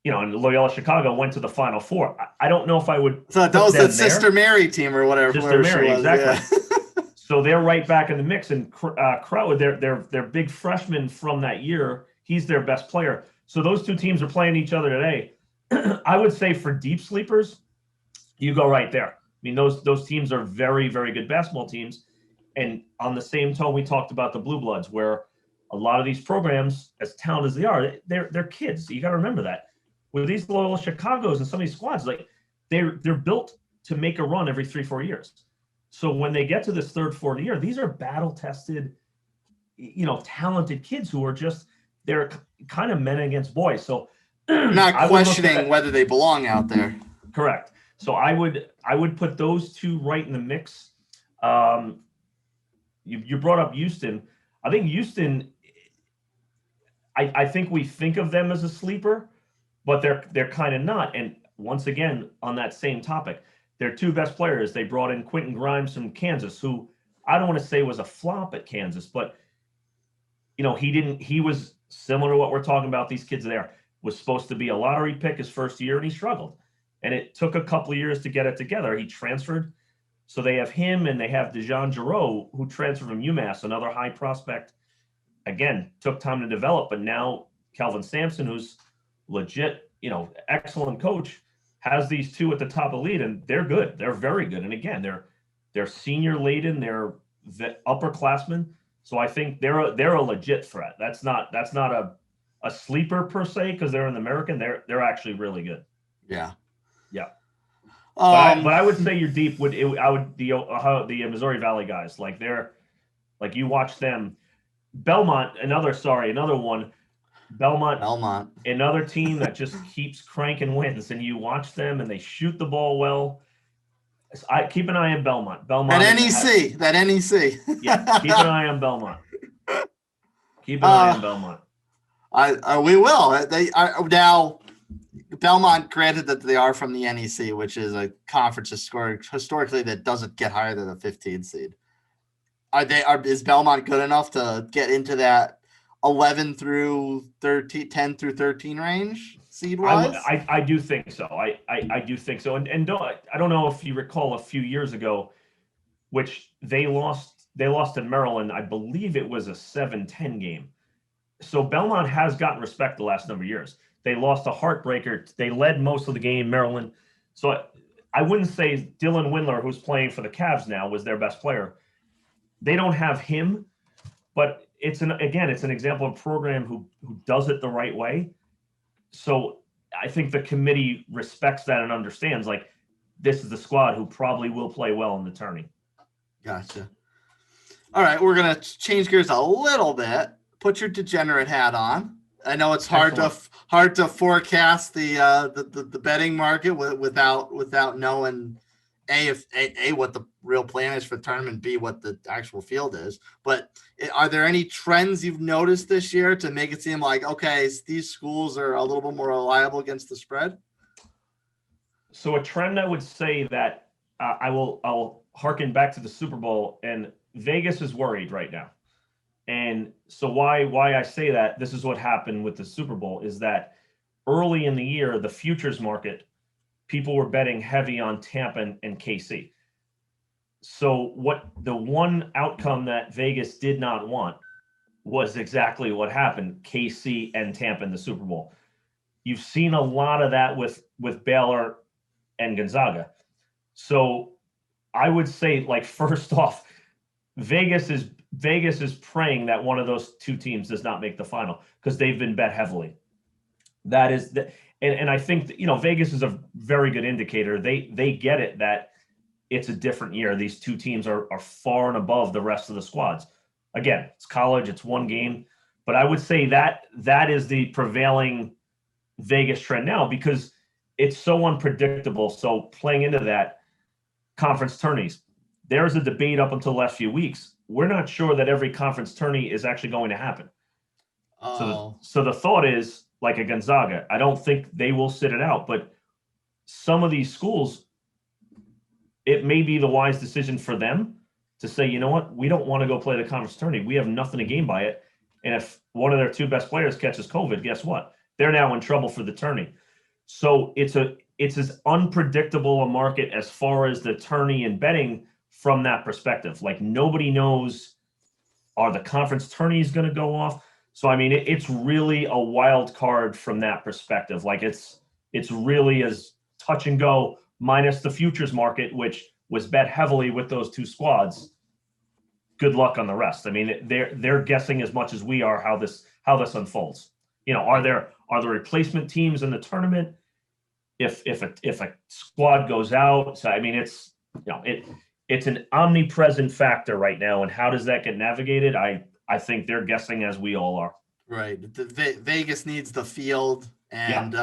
And Loyola Chicago went to the Final Four. I don't know if I would. So that was the Sister Mary team or whatever. Sister Mary, exactly. Yeah. So they're right back in the mix. And Crow, their big freshman from that year, he's their best player. So those two teams are playing each other today. I would say for deep sleepers, you go right there. I mean, those teams are very, very good basketball teams. And on the same tone, we talked about the Blue Bloods, where a lot of these programs, as talented as they are, they're kids. So you got to remember that. With these Loyola Chicagos and some of these squads, like they're built to make a run every 3-4 years. So when they get to this third, fourth year, these are battle-tested, talented kids who are they're kind of men against boys. So not questioning whether they belong out there. Correct. So I would put those two right in the mix. You brought up Houston. I think Houston, I think we think of them as a sleeper, but they're kind of not. And once again, on that same topic, their two best players, they brought in Quentin Grimes from Kansas, who I don't want to say was a flop at Kansas, but he was similar to what we're talking about. These kids there was supposed to be a lottery pick his first year, and he struggled. And it took a couple of years to get it together. He transferred. So they have him, and they have Dejan Giroux, who transferred from UMass, another high prospect. Again, took time to develop, but now Kelvin Sampson, who's legit, excellent coach, has these two at the top of the league, and they're good. They're very good. And again, they're senior laden, they're the upperclassmen. So I think they're a legit threat. That's not a sleeper per se because they're an American. They're actually really good. Yeah. Yeah. But I would say you're deep. The Missouri Valley guys, like you watch them. Belmont, another one. Belmont, another team that just keeps cranking wins, and you watch them and they shoot the ball well. I keep an eye on Belmont. That NEC. Yeah, keep an eye on Belmont. Keep an eye on Belmont. We will. They are now. Belmont, granted that they are from the NEC, which is a conference historically that doesn't get higher than a 15 seed. Is Belmont good enough to get into that 11 through 13, 10 through 13 range seed wise? I do think so. I do think so. And I don't know if you recall a few years ago, which they lost to Maryland. I believe it was a 7-10 game. So Belmont has gotten respect the last number of years. They lost a heartbreaker. They led most of the game, Maryland. So I wouldn't say Dylan Windler, who's playing for the Cavs now, was their best player. They don't have him, but it's an example of a program who does it the right way. So I think the committee respects that and understands, like, this is the squad who probably will play well in the tourney. Gotcha. All right, we're gonna change gears a little bit. Put your degenerate hat on. I know it's hard to forecast the betting market without knowing a what the real plan is for the tournament, B what the actual field is. But are there any trends you've noticed this year to make it seem like, okay, these schools are a little bit more reliable against the spread? So a trend, I would say that I'll harken back to the Super Bowl, and Vegas is worried right now. And so why I say that, this is what happened with the Super Bowl, is that early in the year, the futures market, people were betting heavy on Tampa and KC. So what the one outcome that Vegas did not want was exactly what happened, KC and Tampa in the Super Bowl. You've seen a lot of that with Baylor and Gonzaga. So I would say, like, first off, Vegas is praying that one of those two teams does not make the final, because they've been bet heavily. That is the, and I think that, Vegas is a very good indicator. They get it that it's a different year. These two teams are far and above the rest of the squads. Again, it's college, it's one game, but I would say that is the prevailing Vegas trend now, because it's so unpredictable. So playing into that, conference tourneys, there's a debate up until the last few weeks. We're not sure that every conference tourney is actually going to happen. Oh. So the thought is, like a Gonzaga, I don't think they will sit it out, but some of these schools, it may be the wise decision for them to say, you know what, we don't want to go play the conference tourney. We have nothing to gain by it. And if one of their two best players catches COVID, guess what? They're now in trouble for the tourney. So it's as unpredictable a market as far as the tourney and betting from that perspective. Like, nobody knows, are the conference tourneys going to go off? So, I mean, it's really a wild card from that perspective. Like, it's really as touch and go, minus the futures market, which was bet heavily with those two squads. Good luck on the rest. I mean, they're guessing as much as we are how this unfolds. Are there replacement teams in the tournament if a squad goes out? So, I mean, it's an omnipresent factor right now. And how does that get navigated? I think they're guessing as we all are. Right. Vegas needs the field, and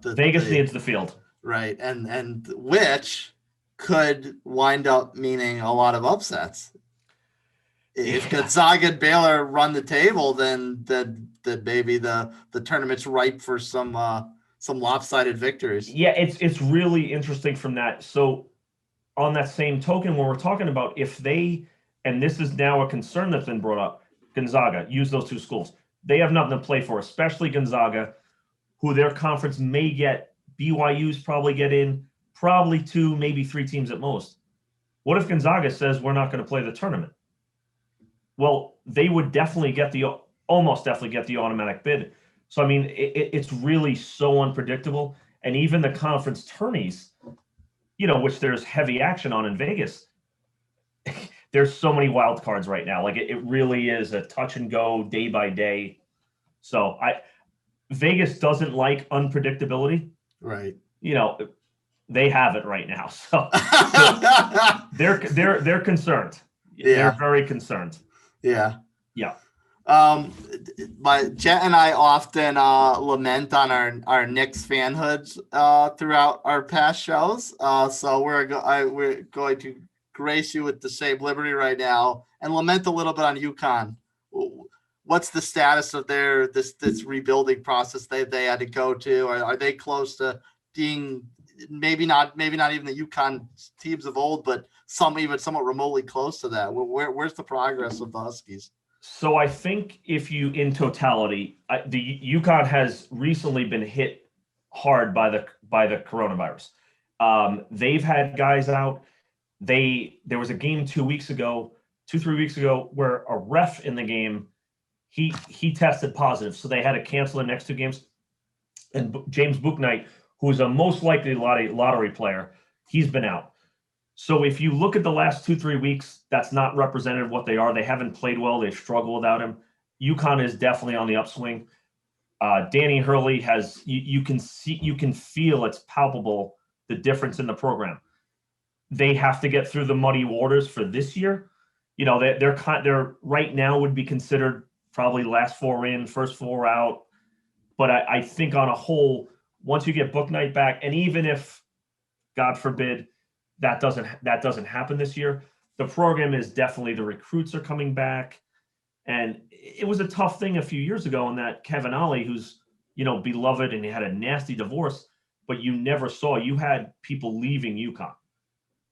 Vegas needs the field. Right. And which could wind up meaning a lot of upsets. If Gonzaga and Baylor run the table, then maybe the tournament's ripe for some lopsided victories. Yeah, it's really interesting from that. So on that same token, when we're talking about if they, and this is now a concern that's been brought up, Gonzaga, use those two schools. They have nothing to play for, especially Gonzaga, who their conference may get, BYU's probably get in, probably 2, maybe 3 teams at most. What if Gonzaga says we're not going to play the tournament? Well, they would almost definitely get the automatic bid. So, I mean, it's really so unpredictable. And even the conference tourneys, which there's heavy action on in Vegas, there's so many wild cards right now. Like, it really is a touch and go day by day. So Vegas doesn't like unpredictability. Right. They have it right now. So they're concerned. Yeah. They're very concerned. Yeah. Yeah. My Jet and I often lament on our Knicks fanhoods throughout our past shows. So we're going to grace you with the same liberty right now and lament a little bit on UConn. What's the status of this rebuilding process they had to go to? Are they close to being maybe not even the UConn teams of old, but even somewhat remotely close to that? Where's the progress of the Huskies? So I think in totality, the UConn has recently been hit hard by the coronavirus. They've had guys out. There was a game 3 weeks ago, where a ref in the game, he tested positive, so they had to cancel the next 2 games. And James Bouknight, who's a most likely lottery player, he's been out. So if you look at the last 2-3 weeks, that's not representative of what they are. They haven't played well. They've struggled without him. UConn is definitely on the upswing. Danny Hurley has, you can feel, it's palpable, the difference in the program. they have to get through the muddy waters for this year. You know, they're right now would be considered probably last four in, first four out. But I think on a whole, once you get book night back, and even if, God forbid, that doesn't happen this year, the program is definitely, the recruits are coming back. And it was a tough thing a few years ago in that Kevin Ollie, who's, you know, beloved, and he had a nasty divorce, but you never saw, you had people leaving UConn,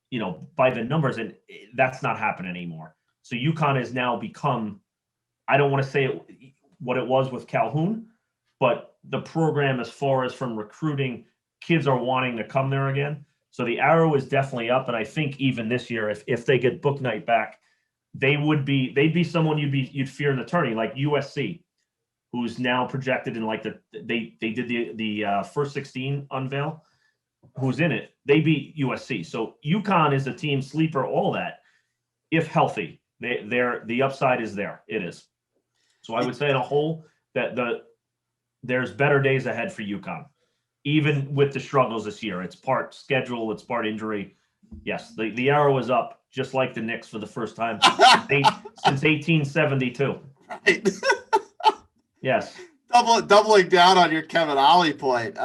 you know, by the numbers, and that's not happening anymore. So UConn has now become, I don't want to say what it was with Calhoun, but the program, as far as from recruiting, kids are wanting to come there again. So the arrow is definitely up. And I think even this year, if they get book night back, they'd be someone you'd fear in the tourney, like USC, who's now projected in like they did the first 16 unveil, who's in it. They beat USC. So UConn is a team sleeper, all that, if healthy. The upside is there. It is. So I would say in a whole that there's better days ahead for UConn, even with the struggles this year. It's part schedule, it's part injury. Yes, the arrow is up, just like the Knicks for the first time since 1872. Right. Yes. Doubling down on your Kevin Ollie point.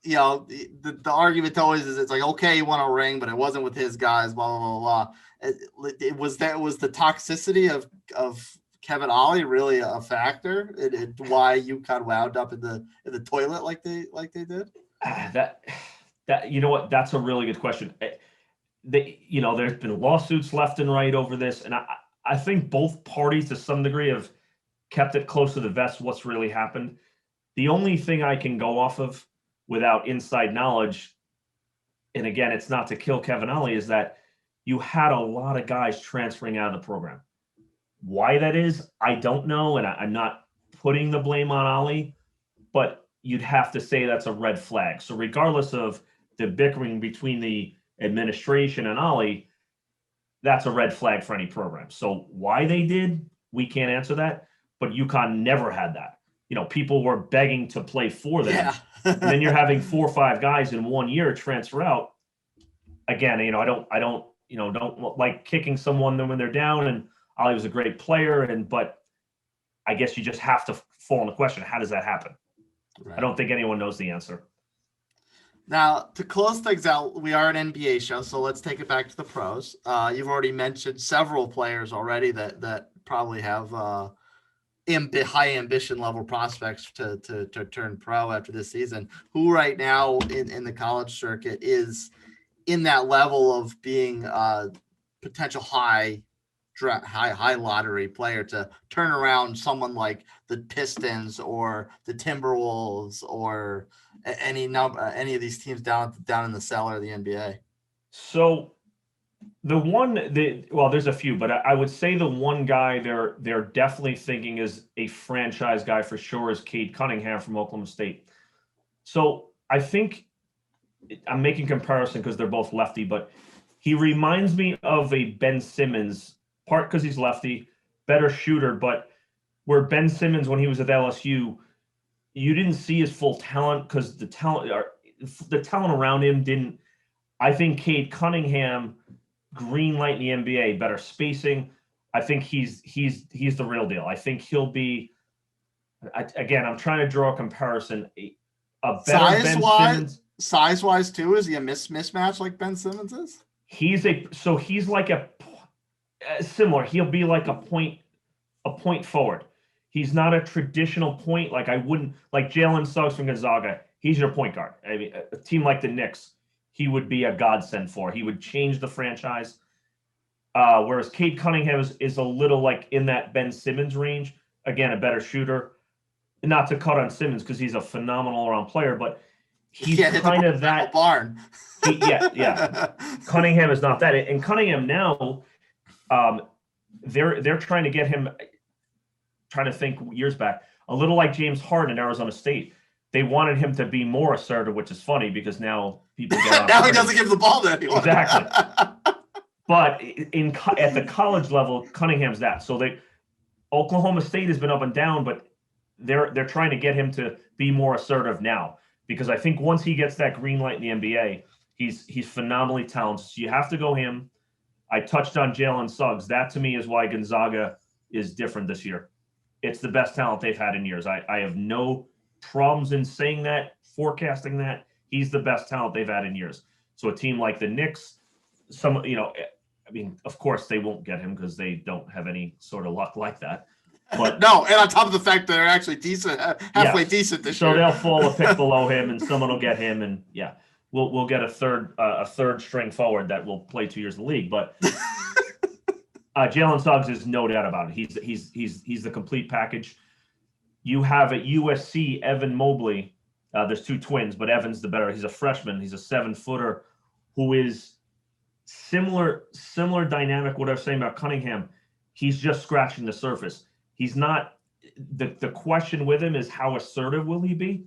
You know, the argument always is, it's like, okay, you won a ring, but it wasn't with his guys, blah, blah, blah, blah. It was the toxicity of Kevin Ollie really a factor in why UConn wound up in the toilet like they did? That you know what? That's a really good question. You know, there's been lawsuits left and right over this, and I think both parties to some degree have kept it close to the vest what's really happened. The only thing I can go off of without inside knowledge, and again, it's not to kill Kevin Ollie, is that you had a lot of guys transferring out of the program. Why that is, I don't know, and I'm not putting the blame on Ollie, but you'd have to say that's a red flag. So regardless of the bickering between the administration and Ollie, that's a red flag for any program. So why they did, we can't answer that, but UConn never had that. You know, people were begging to play for them. Yeah. And then you're having 4 or 5 guys in 1 year transfer out. Again, you know, I don't like kicking someone when they're down, and Ollie was a great player, but I guess you just have to fall in the question, how does that happen? Right. I don't think anyone knows the answer. Now, to close things out, we are an NBA show, so let's take it back to the pros. You've already mentioned several players already that probably have high ambition level prospects to turn pro after this season. Who right now in the college circuit is in that level of being a potential high lottery player to turn around someone like the Pistons or the Timberwolves or any of these teams down in the cellar of the NBA? So there's a few, but I would say the one guy they're definitely thinking is a franchise guy for sure is Cade Cunningham from Oklahoma State. So I think I'm making comparison because they're both lefty, but he reminds me of a Ben Simmons, part because he's lefty, better shooter, but where Ben Simmons, when he was at LSU, you didn't see his full talent because the talent around him didn't. I think Cade Cunningham, green light in the NBA, better spacing. I think he's the real deal. I think he'll be. Again, I'm trying to draw a comparison. A better Ben Simmons. Size-wise, too, is he a mismatch like Ben Simmons is? He's like a similar. He'll be like a point forward. He's not a traditional point. Like I wouldn't like Jalen Suggs from Gonzaga. He's your point guard. I mean, a team like the Knicks, he would be a godsend for. He would change the franchise. Whereas Cade Cunningham is a little like in that Ben Simmons range. Again, a better shooter. Not to cut on Simmons because he's a phenomenal all-around player, but he's kind of that barn. Yeah. Cunningham is not that, and Cunningham now, they're trying to get him. Trying to think years back, a little like James Harden in Arizona State. They wanted him to be more assertive, which is funny because now people get now he doesn't give the ball to anyone. Exactly. But at the college level, Cunningham's that. So Oklahoma State has been up and down, but they're trying to get him to be more assertive now because I think once he gets that green light in the NBA, He's phenomenally talented. So you have to go him. I touched on Jalen Suggs. That to me is why Gonzaga is different this year. It's the best talent they've had in years. I have no problems in saying that, forecasting that. He's the best talent they've had in years. So a team like the Knicks, of course they won't get him because they don't have any sort of luck like that. But no, and on top of the fact that they're actually decent, halfway decent this year. So they'll fall a pick below him, and someone will get him, and we'll get a third string forward that will play 2 years in the league. But Jalen Suggs is no doubt about it. He's the complete package. You have at USC Evan Mobley. There's two twins, but Evan's the better. He's a freshman. He's a 7-footer who is similar dynamic. What I was saying about Cunningham, he's just scratching the surface. He's not. The question with him is how assertive will he be?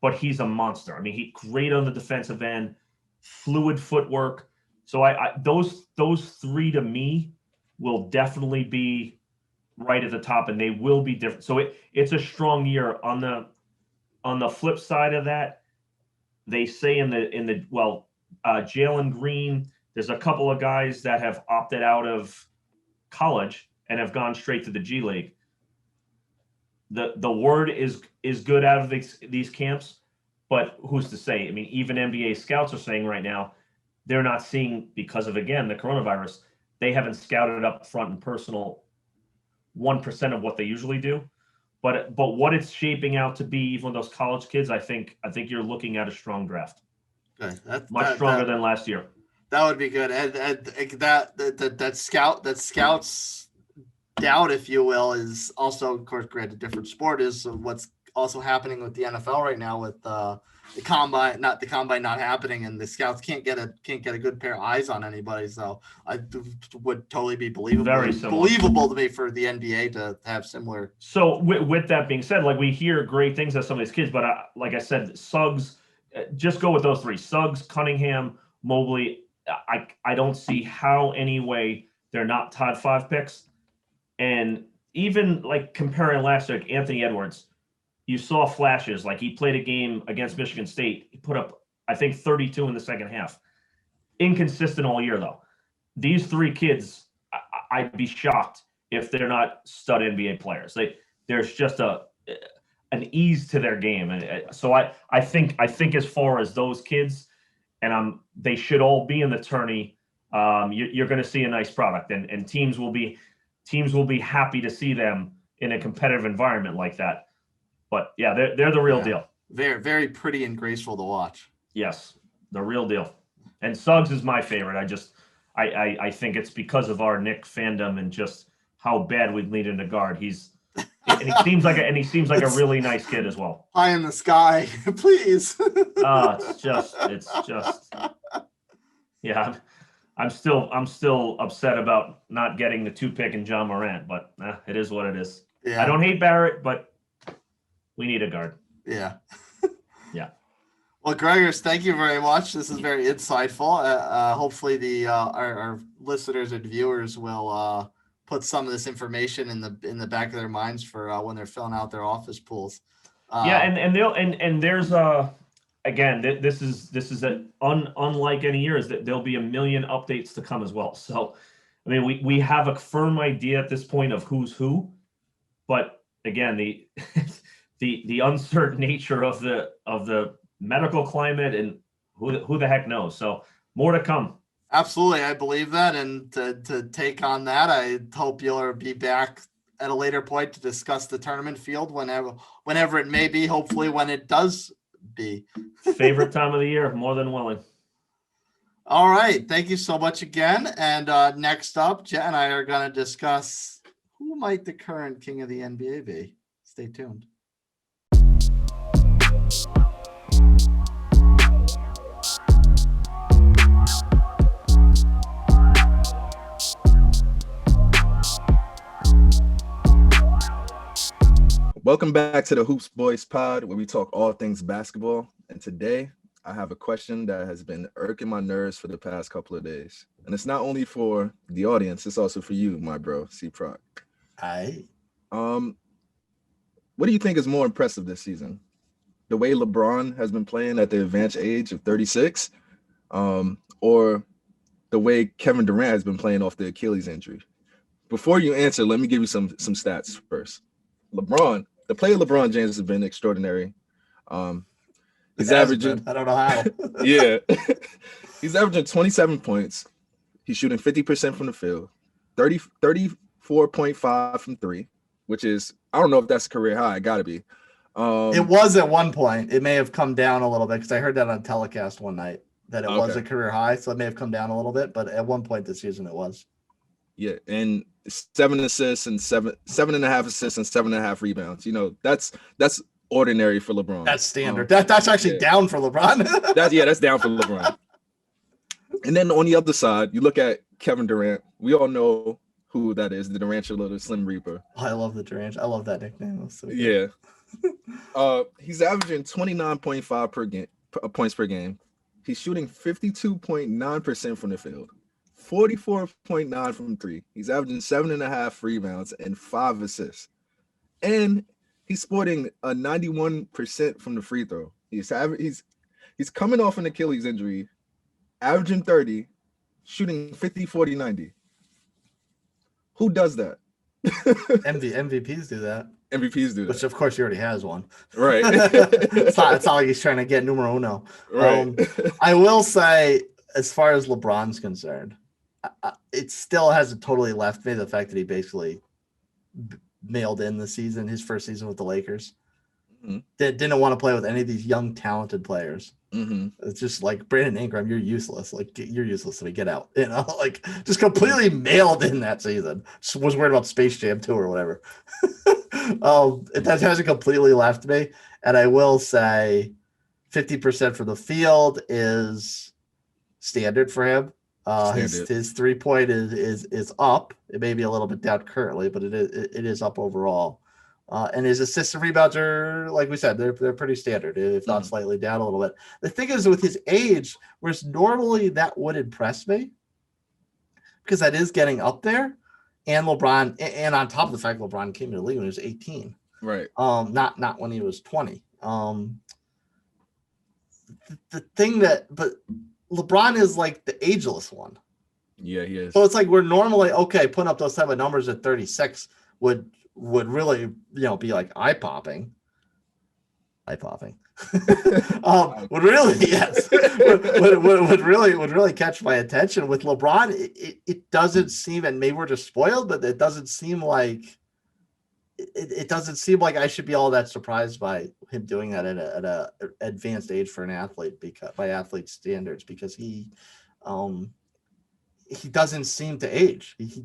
But he's a monster. I mean, he's great on the defensive end, fluid footwork. So those three to me will definitely be right at the top, and they will be different. So it's a strong year. On the flip side of that, they say Jalen Green, there's a couple of guys that have opted out of college and have gone straight to the G League. The word is good out of these camps, but who's to say? I mean, even NBA scouts are saying right now they're not seeing, because of, again, the coronavirus, they haven't scouted up front and personal 1% of what they usually do. But what it's shaping out to be, even with those college kids, I think you're looking at a strong draft. Okay. Much stronger than last year. That would be good. And that scouts doubt, if you will, is also, of course, granted, different sport, is what's also happening with the NFL right now with the combine not happening, and the scouts can't get a good pair of eyes on anybody. So I would totally be believable to me for the NBA to have similar. So with that being said, like, we hear great things of some of these kids, but like I said, Suggs, just go with those three: Suggs, Cunningham, Mobley. I don't see how anyway they're not top 5 picks. And even like comparing last year, like Anthony Edwards, you saw flashes. Like, he played a game against Michigan State. He put up, I think, 32 in the second half. Inconsistent all year, though. These three kids, I'd be shocked if they're not stud NBA players. There's just an ease to their game. And so I think as far as those kids, and they should all be in the tourney, you're going to see a nice product, and teams will be happy to see them in a competitive environment like that. But yeah, they're the real deal. Very, very pretty and graceful to watch. Yes, the real deal. And Suggs is my favorite. I think it's because of our Knick fandom and just how bad we need in the guard. He seems like a really nice kid as well. Eye in the sky, please. It's just yeah. I'm still upset about not getting the 2 pick in John Morant, but it is what it is. Yeah. I don't hate Barrett, but we need a guard. Yeah. Yeah. Well, Gregors, thank you very much. This is very insightful. Hopefully our listeners and viewers will put some of this information in the back of their minds for when they're filling out their office pools. And there's again, this is unlike any years, that there'll be a million updates to come as well. So, I mean, we have a firm idea at this point of who's who, but again, the uncertain nature of the medical climate, and who the heck knows. So more to come. Absolutely, I believe that, and to take on that, I hope you'll be back at a later point to discuss the tournament field whenever it may be. Hopefully, when it does be. Favorite time of the year, more than willing. All right, thank you so much again. And next up, Jet and I are going to discuss who might the current king of the NBA be. Stay tuned. Welcome back to the Hoops Boys Pod, where we talk all things basketball. And today, I have a question that has been irking my nerves for the past couple of days. And it's not only for the audience, it's also for you, my bro, CProc. Aye. What do you think is more impressive this season? The way LeBron has been playing at the advanced age of 36, or the way Kevin Durant has been playing off the Achilles injury? Before you answer, let me give you some stats first. The play of LeBron James has been extraordinary. He's averaging, I don't know how. yeah, he's averaging 27 points. He's shooting 50% from the field, 34.5 from three, which is, I don't know if that's a career high. It got to be. It was at one point. It may have come down a little bit because I heard that on telecast one night that it was a career high. So it may have come down a little bit, but at one point this season it was. Yeah, and 7 assists and 7.5 assists and 7.5 rebounds. You know, that's ordinary for LeBron. That's standard. That's actually down for LeBron. That's down for LeBron. And then on the other side, you look at Kevin Durant. We all know who that is, the Durantula, the Slim Reaper. I love the Durant. I love that nickname. So yeah. He's averaging 29.5 points per game. He's shooting 52.9% from the field, 44.9 from three. He's averaging 7.5 rebounds and 5 assists. And he's sporting a 91% from the free throw. He's coming off an Achilles injury, averaging 30, shooting 50, 40, 90. Who does that? MVPs do that. MVPs do that. Which, of course, he already has one. Right. it's not like he's trying to get numero uno. Right. I will say, as far as LeBron's concerned, it still hasn't totally left me the fact that he basically mailed in the season, his first season with the Lakers. Mm-hmm. Didn't want to play with any of these young, talented players. Mm-hmm. It's just like, Brandon Ingram, you're useless. Like, you're useless to me. Get out. You know, like, just completely mailed in that season. Just was worried about Space Jam 2 or whatever. That hasn't completely left me. And I will say 50% from the field is standard for him. His 3-point is up. It may be a little bit down currently, but it is up overall. And his assists and rebounds are, like we said, they're pretty standard, if not slightly down a little bit. The thing is, with his age, whereas normally that would impress me, because that is getting up there, and LeBron, and on top of the fact LeBron came to the league when he was 18, right? Not when he was 20. The thing but LeBron is like the ageless one. Yeah, he is. So it's like we're normally putting up those type of numbers at 36 would really, be like eye-popping. Would really, yes, would really catch my attention. With LeBron, it doesn't seem, and maybe we're just spoiled, but it doesn't seem like I should be all that surprised by him doing that at a advanced age for an athlete, because by athlete standards, because he doesn't seem to age. He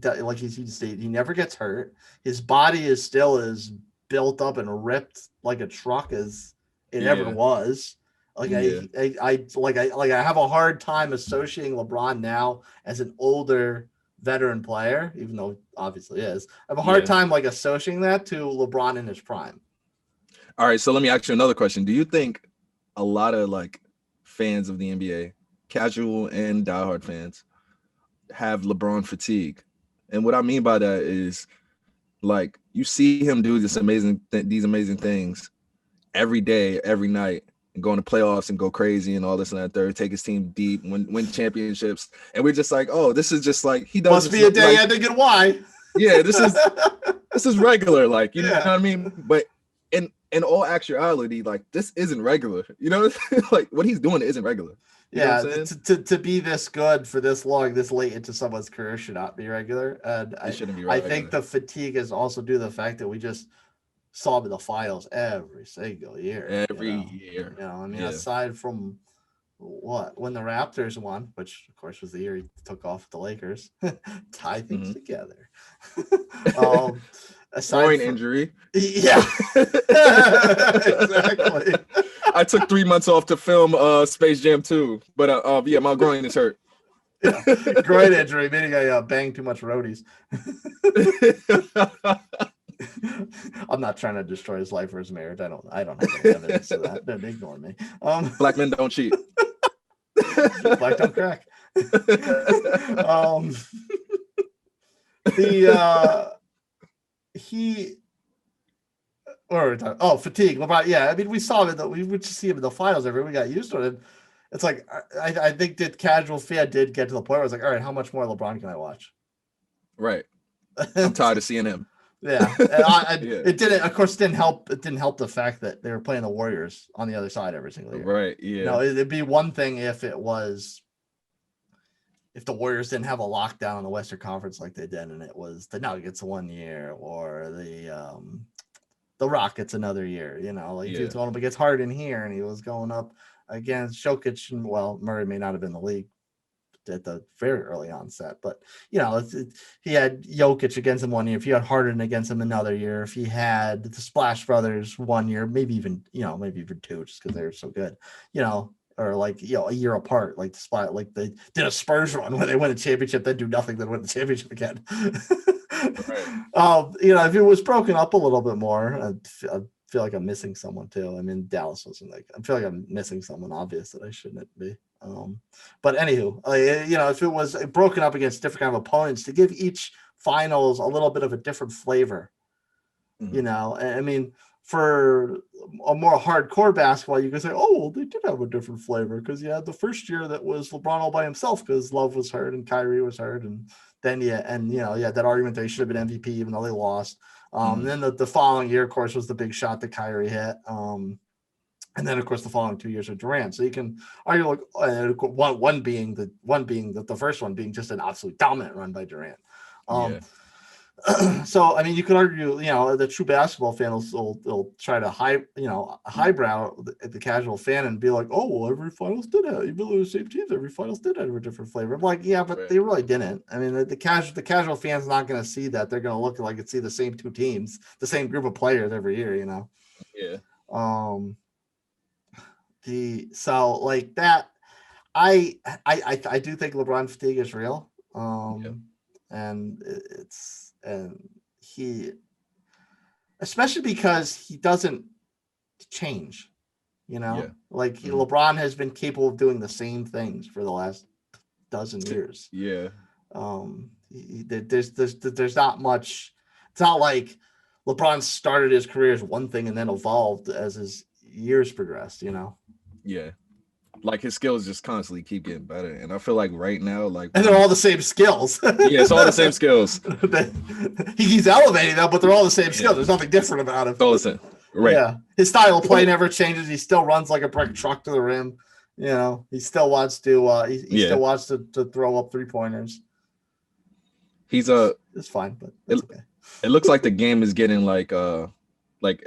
never gets hurt. His body is still as built up and ripped like a truck as it ever was. I have a hard time associating LeBron now as an older veteran player, even though obviously is. I have a hard time associating that to LeBron in his prime. All right, so let me ask you another question. Do you think a lot of fans of the NBA, casual and diehard fans, have LeBron fatigue? And what I mean by that is, you see him do these amazing things every day, every night, and go into playoffs and go crazy and all this and that third, take his team deep, win championships, and we're just this is just he does. Must be a day ending in Y. Yeah, this is regular, you know what I mean? But in all actuality, this isn't regular. You know, what he's doing isn't regular. You know what I'm saying? To be this good for this long, this late into someone's career should not be regular. And it shouldn't be regular. I think the fatigue is also due to the fact that we just saw him in the finals every single year. Every year. Aside from when the Raptors won, which of course was the year he took off with the Lakers, tie things together. Groin injury. Yeah. Exactly. I took 3 months off to film Space Jam 2, but my groin is hurt. Yeah. Groin injury, meaning I banged too much roadies. I'm not trying to destroy his life or his marriage. I don't have any evidence of that. Don't ignore me. Black men don't cheat. Black don't crack. Fatigue. LeBron, we saw it. We would just see him in the finals. We got used to it. it's like I think the casual fan did get to the point where I was like, all right, how much more LeBron can I watch? Right. I'm tired of seeing him. Yeah, Yeah. it didn't. Of course, didn't help. It didn't help the fact that they were playing the Warriors on the other side every single year. Right. Yeah. You know, it'd be one thing if the Warriors didn't have a lockdown on the Western Conference like they did, and it was the Nuggets 1 year or the Rockets another year. You know, like he was going up against Harden here, and he was going up against Jokic, and well, Murray may not have been in the league at the very early onset, but you know, he had Jokic against him 1 year. If you had Harden against him another year, if he had the Splash Brothers 1 year, maybe even two, just because they were so good, you know, or like, you know, a year apart, like the spot, like they did a Spurs run where they win a championship, then do nothing, then win the championship again. Right. You know, if it was broken up a little bit more, I feel like I'm missing someone too. I mean, Dallas wasn't like, I feel like I'm missing someone obvious that I shouldn't be. But anywho, you know, if it was broken up against different kind of opponents to give each finals a little bit of a different flavor, you know, I mean, for a more hardcore basketball, you can say, oh, well, they did have a different flavor because you had the first year that was LeBron all by himself because Love was hurt and Kyrie was hurt, and then you know, you had that argument that he should have been MVP even though they lost. Then the following year, of course, was the big shot that Kyrie hit. And then, of course, the following 2 years of Durant. So you can argue like one being the first one being just an absolute dominant run by Durant. So I mean, you could argue, you know, the true basketball fan will try to highbrow the casual fan and be like, oh, well, every finals did have, even though the same teams, every finals did have a different flavor. I'm like, yeah, but they really didn't. I mean, the casual fan's not going to see that. They're going to look like and see the same two teams, the same group of players every year, you know. Yeah. So like that, I do think LeBron fatigue is real. And he, especially because he doesn't change, you know, like LeBron has been capable of doing the same things for the last dozen years. Yeah. There's not much. It's not like LeBron started his career as one thing and then evolved as his years progressed, you know. Yeah. Like his skills just constantly keep getting better. And I feel like right now, like, and they're all the same skills. Yeah, it's all the same skills. He's elevating them, but they're all the same skills. There's nothing different about him. All the same. Right. Yeah. His style of play never changes. He still runs like a brick truck to the rim. You know, he still wants to still wants to throw up 3-pointers. It's fine, but it's okay. It looks like the game is getting like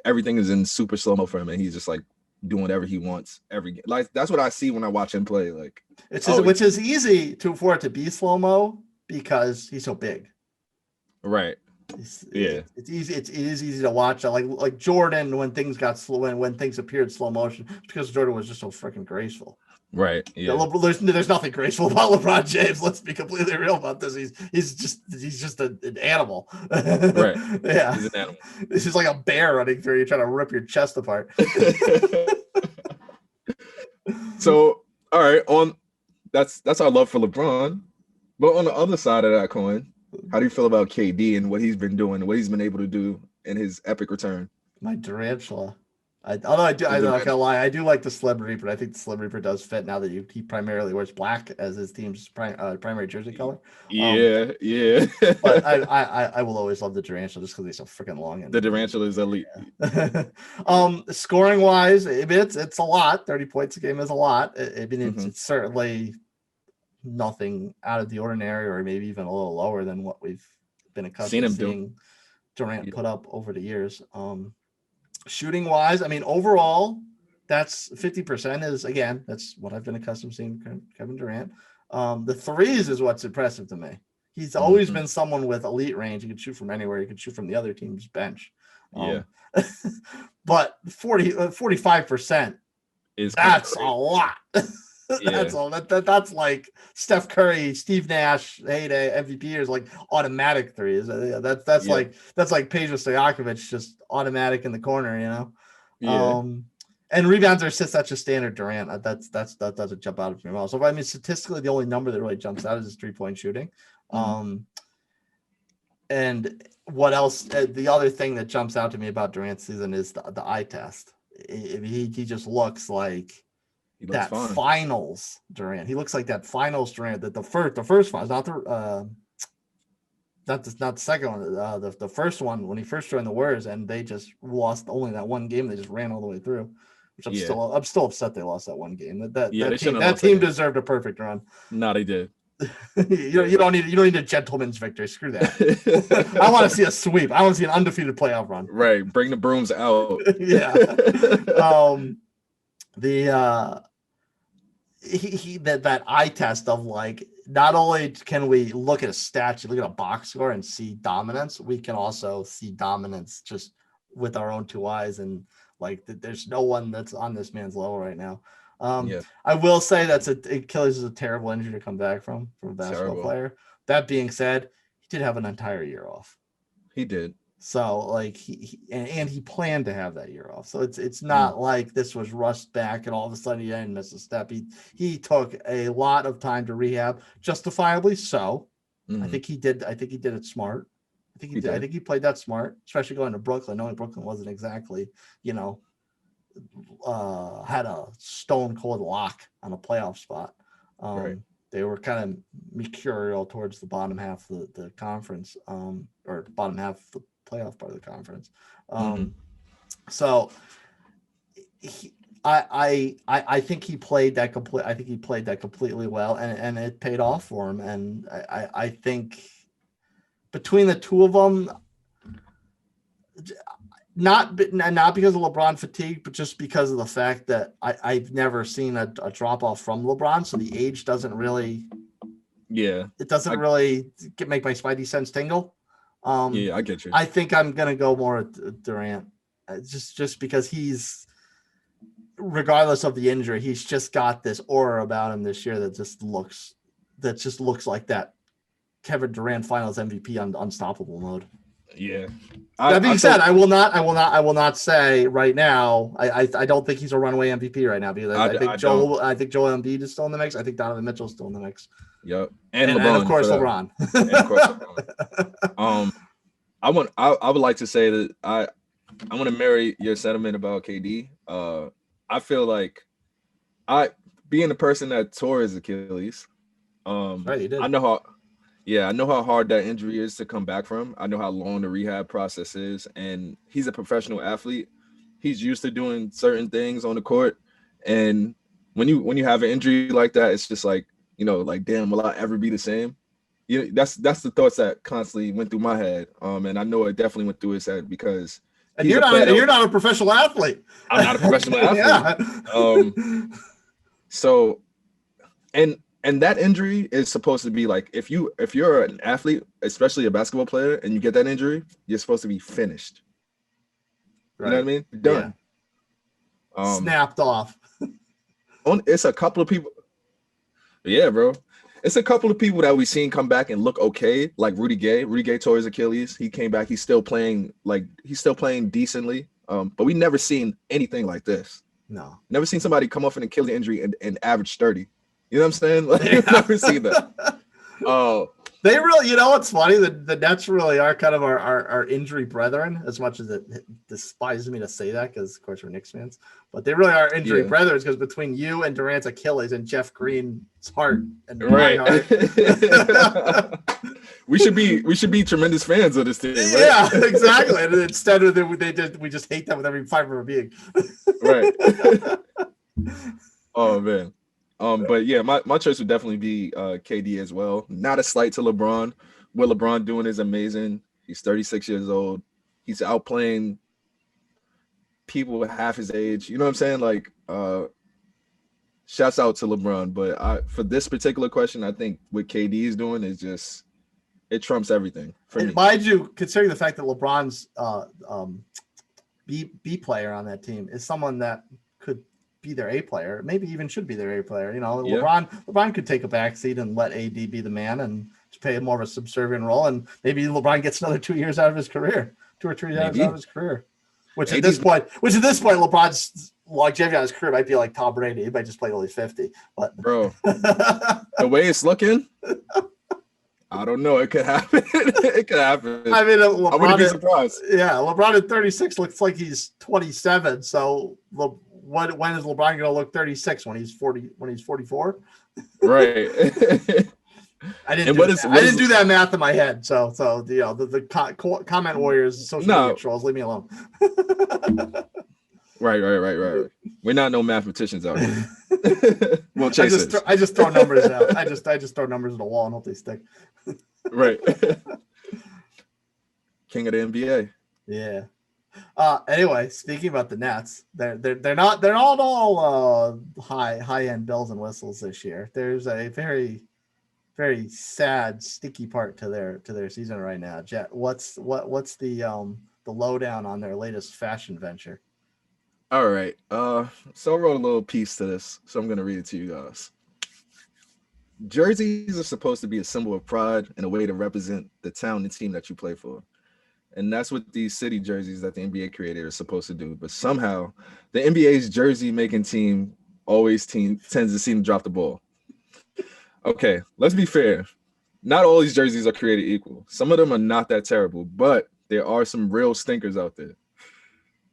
everything is in super slow-mo for him, and he's just like doing whatever he wants every game. Like that's what I see when I watch him play. Like which is easy for it to be slow-mo because he's so big. Right. It's easy. It is easy to watch. Like Jordan, when things got slow, when things appeared slow motion, because Jordan was just so freaking graceful. Right. Yeah. There's nothing graceful about LeBron James. Let's be completely real about this. He's just an animal. Right. Yeah. He's an animal. This is like a bear running through you, trying to rip your chest apart. So, all right, that's our love for LeBron. But on the other side of that coin, how do you feel about KD and what he's been doing, what he's been able to do in his epic return? My tarantula. I'm not gonna lie, I do like the Slim Reaper. I think the Slim Reaper does fit now that he primarily wears black as his team's primary jersey color. Yeah. But I will always love the tarantula just because he's so freaking long. The tarantula is elite. Yeah. Scoring wise, it's a lot. 30 points a game is a lot. It's certainly nothing out of the ordinary, or maybe even a little lower than what we've been accustomed to seeing Durant put up over the years. Shooting wise, I mean, overall, that's 50% is, again, that's what I've been accustomed to seeing Kevin Durant. The threes is what's impressive to me. He's always been someone with elite range. He can shoot from anywhere. He can shoot from the other team's bench. But 45% that's a lot. That's like Steph Curry, Steve Nash, heyday MVP years, like automatic threes. That's like Peja Stojakovic, just automatic in the corner, you know. And rebounds are such a standard Durant. That doesn't jump out of me well. So I mean, statistically, the only number that really jumps out is his 3-point shooting. And what else? The other thing that jumps out to me about Durant's season is the eye test. He just looks like He looks that fine. finals Durant. He looks like that finals Durant. That the first one, not the second one. The first one when he first joined the Warriors, and they just lost only that one game. They just ran all the way through. Which I'm still upset they lost that one game. That team deserved a perfect run. No, they did. you don't need a gentleman's victory. Screw that. I want to see a sweep. I want to see an undefeated playoff run. Right. Bring the brooms out. Yeah. That eye test of like, not only can we look at a stat, you look at a box score and see dominance, we can also see dominance just with our own two eyes. And like, there's no one that's on this man's level right now. I will say Achilles is a terrible injury to come back from a basketball player. That being said, he did have an entire year off. He did. So like he planned to have that year off. So it's not like this was rushed back and all of a sudden he didn't miss a step. He took a lot of time to rehab, justifiably so. I think he did it smart. I think he played that smart, especially going to Brooklyn, knowing Brooklyn wasn't exactly, had a stone cold lock on a playoff spot. Right. They were kind of mercurial towards the bottom half of the conference, or bottom half of the playoff part of the conference. So I think he played that completely well, and it paid off for him. And I think between the two of them, not because of LeBron fatigue, but just because of the fact that I've never seen a drop off from LeBron. So the age doesn't really, it doesn't really make my spidey sense tingle. I get you. I think I'm gonna go more at Durant, just because he's, regardless of the injury, he's just got this aura about him this year that just looks like that Kevin Durant Finals MVP on unstoppable mode. Yeah. That being said, I will not say right now. I don't think he's a runaway MVP right now, because I think Joel Embiid is still in the mix. I think Donovan Mitchell is still in the mix. Yep. And LeBron, and of course LeBron. I would like to say that I want to marry your sentiment about KD. I feel like being the person that tore his Achilles. Right, you did. I know how hard that injury is to come back from. I know how long the rehab process is, and he's a professional athlete. He's used to doing certain things on the court, and when you have an injury like that, it's just like, like, damn, will I ever be the same? That's the thoughts that constantly went through my head. And I know it definitely went through his head, because you're not a professional athlete. I'm not a professional athlete. So, and that injury is supposed to be like, if you're an athlete, especially a basketball player, and you get that injury, you're supposed to be finished. Right. You know what I mean? Done. Yeah. Snapped off. It's a couple of people. Yeah, bro. It's a couple of people that we've seen come back and look okay, like Rudy Gay. Rudy Gay tore his Achilles. He came back. He's still playing decently. But we never seen anything like this. No. Never seen somebody come off an Achilles injury and average 30. You know what I'm saying? Like, I've never seen that. They really, what's funny? The Nets really are kind of our injury brethren, as much as it despises me to say that, because of course we're Knicks fans. But they really are injury brethren, because between you and Durant's Achilles and Jeff Green's heart and my heart. we should be tremendous fans of this team, right? Yeah, exactly. And instead of we just hate them with every fiber of our being. Right. Oh man. But yeah, my choice would definitely be KD as well. Not a slight to LeBron. What LeBron doing is amazing. He's 36 years old. He's outplaying people half his age. You know what I'm saying? Like, shouts out to LeBron. But for this particular question, I think what KD is doing is just, it trumps everything for me. Mind you, considering the fact that LeBron's B player on that team is someone that could be their A player, maybe even should be their A player. LeBron could take a backseat and let AD be the man and play more of a subservient role, and maybe LeBron gets another 2 years out of his career, 2 or 3 years out of his career. Which at this point, LeBron's longevity on his career might be like Tom Brady. He might just play till he's 50. But bro, the way it's looking, I don't know. It could happen. It could happen. I mean, I wouldn't be surprised. Yeah, LeBron at 36 looks like he's 27. So when is LeBron going to look 36 when he's 40? When he's 44? Right. I didn't. And Do what that. is- I what didn't is- do that math in my head. So the comment warriors, social No. media trolls, leave me alone. Right. We're not no mathematicians out here. Well, I Chase is. just throw numbers out. I just throw numbers at the wall and hope they stick. Right. King of the NBA. Yeah. Anyway, speaking about the Nets, they're not all high end bells and whistles this year. There's a very, very sad, sticky part to their season right now. Jet, what's the lowdown on their latest fashion venture? All right. So I wrote a little piece to this, so I'm gonna read it to you guys. Jerseys are supposed to be a symbol of pride and a way to represent the town and team that you play for. And that's what these city jerseys that the NBA created are supposed to do. But somehow the NBA's jersey making team tends to seem to drop the ball. Okay, let's be fair. Not all these jerseys are created equal. Some of them are not that terrible, but there are some real stinkers out there.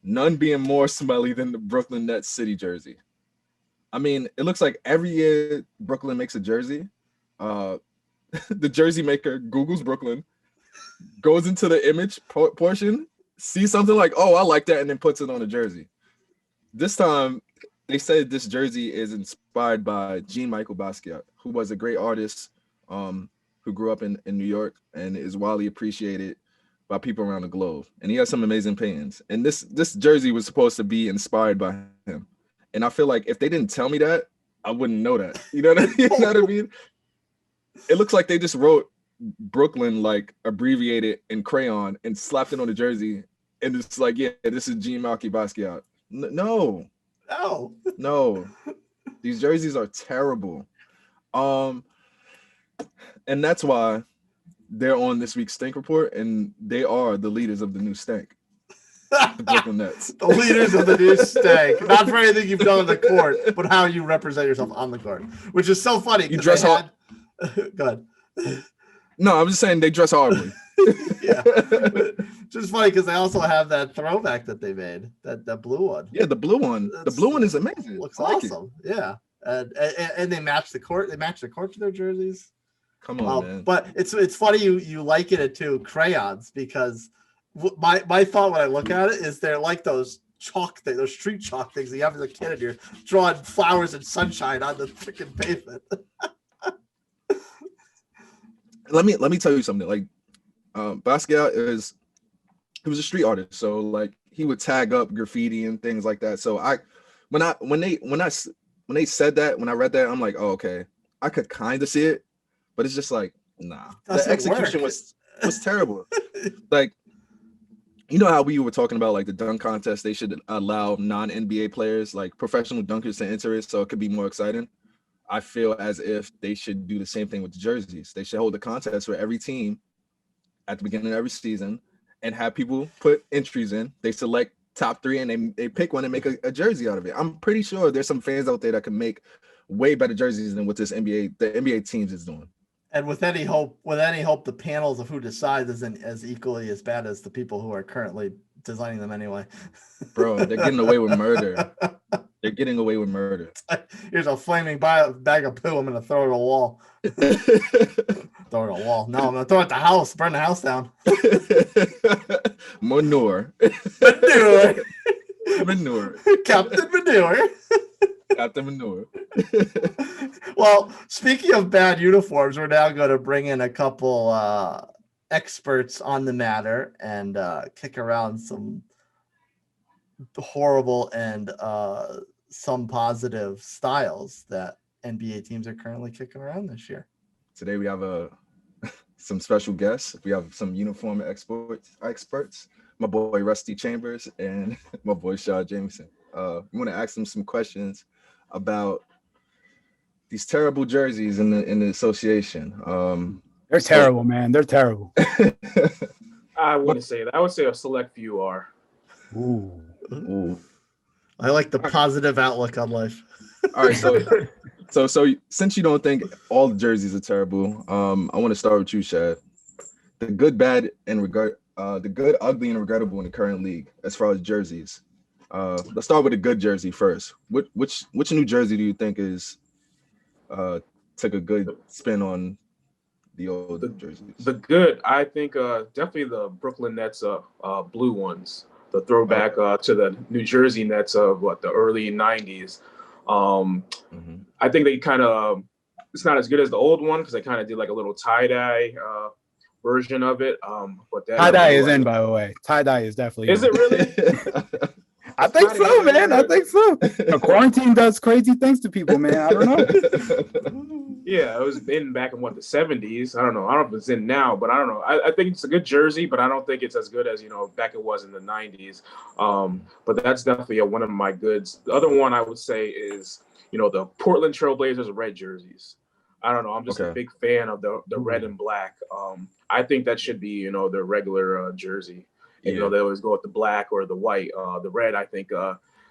None being more smelly than the Brooklyn Nets city jersey. I mean, it looks like every year Brooklyn makes a jersey. The jersey maker Googles Brooklyn, goes into the image portion, sees something like, oh, I like that, and then puts it on a jersey. This time, they said this jersey is inspired by Jean-Michel Basquiat, who was a great artist who grew up in New York and is widely appreciated by people around the globe. And he has some amazing paintings. And this jersey was supposed to be inspired by him. And I feel like if they didn't tell me that, I wouldn't know that. You know what I mean? It looks like they just wrote Brooklyn like abbreviated in crayon and slapped it on the jersey. And it's like, yeah, this is Jean-Michel Basquiat. No. These jerseys are terrible. And that's why they're on this week's Stink Report, and they are the leaders of the new stank. The Brooklyn Nets. The leaders of the new stank. Not for anything you've done on the court, but how you represent yourself on the court, which is so funny. You dress hard. Go ahead. No, I'm just saying they dress horribly. Yeah. Just funny because they also have that throwback that they made, that blue one. Yeah, the blue one. The blue one is amazing. Looks I like awesome. Yeah. And they match the court. They match the court to their jerseys. Come on, man. But it's funny you liken it to crayons because my thought when I look at it is they're like those chalk things, those street chalk things that you have as a kid and you're drawing flowers and sunshine on the freaking pavement. Let me tell you something. Like Basquiat he was a street artist, so like he would tag up graffiti and things like that. So when they said that, when I read that, I'm like, oh, okay, I could kind of see it, but it's just like, nah. The execution was terrible. Like, you know how we were talking about like the dunk contest, they should allow non-NBA players, like professional dunkers, to enter it so it could be more exciting. I feel as if they should do the same thing with the jerseys. They should hold a contest for every team at the beginning of every season and have people put entries in. They select top 3 and they pick one and make a jersey out of it. I'm pretty sure there's some fans out there that can make way better jerseys than what the NBA teams is doing. And with any hope, the panels of who decides isn't as equally as bad as the people who are currently designing them anyway. Bro, they're getting away with murder. They're getting away with murder. Here's a flaming bag of poo. I'm going to throw it at a wall. Throw it at a wall. No, I'm going to throw it at the house. Burn the house down. Manure. Manure. Captain Manure. Captain Manure. Well, speaking of bad uniforms, we're now going to bring in a couple experts on the matter and kick around some horrible and some positive styles that NBA teams are currently kicking around this year. Today we have some special guests. We have some uniform experts. My boy Rusty Chambers and my boy Shaw Jameson. We want to ask them some questions about these terrible jerseys in the association. They're terrible, man. They're terrible. I wouldn't say that. I would say a select few are. Ooh. I like the positive outlook on life. All right, so since you don't think all the jerseys are terrible, I want to start with you, Shad. The good, bad, and the good, ugly, and regrettable in the current league, as far as jerseys. Let's start with a good jersey first. Which New Jersey do you think is took a good spin on the old jerseys? The good, I think, definitely the Brooklyn Nets blue ones. The throwback to the New Jersey Nets of the early '90s. I think they kind of it's not as good as the old one because they kind of did like a little tie-dye version of it. But that Tie-dye is in, by the way. Tie-dye is definitely Is in. it really? I think so, man. I think so. The quarantine does crazy things to people, man. I don't know. Yeah, it was in back in the 70s. I don't know. I don't know if it's in now, but I don't know. I think it's a good jersey, but I don't think it's as good as back it was in the 90s. But that's definitely one of my goods. The other one I would say is the Portland Trailblazers red jerseys. I don't know. I'm just a big fan of the red and black. I think that should be their regular jersey. They always go with the black or the white. The red, I think,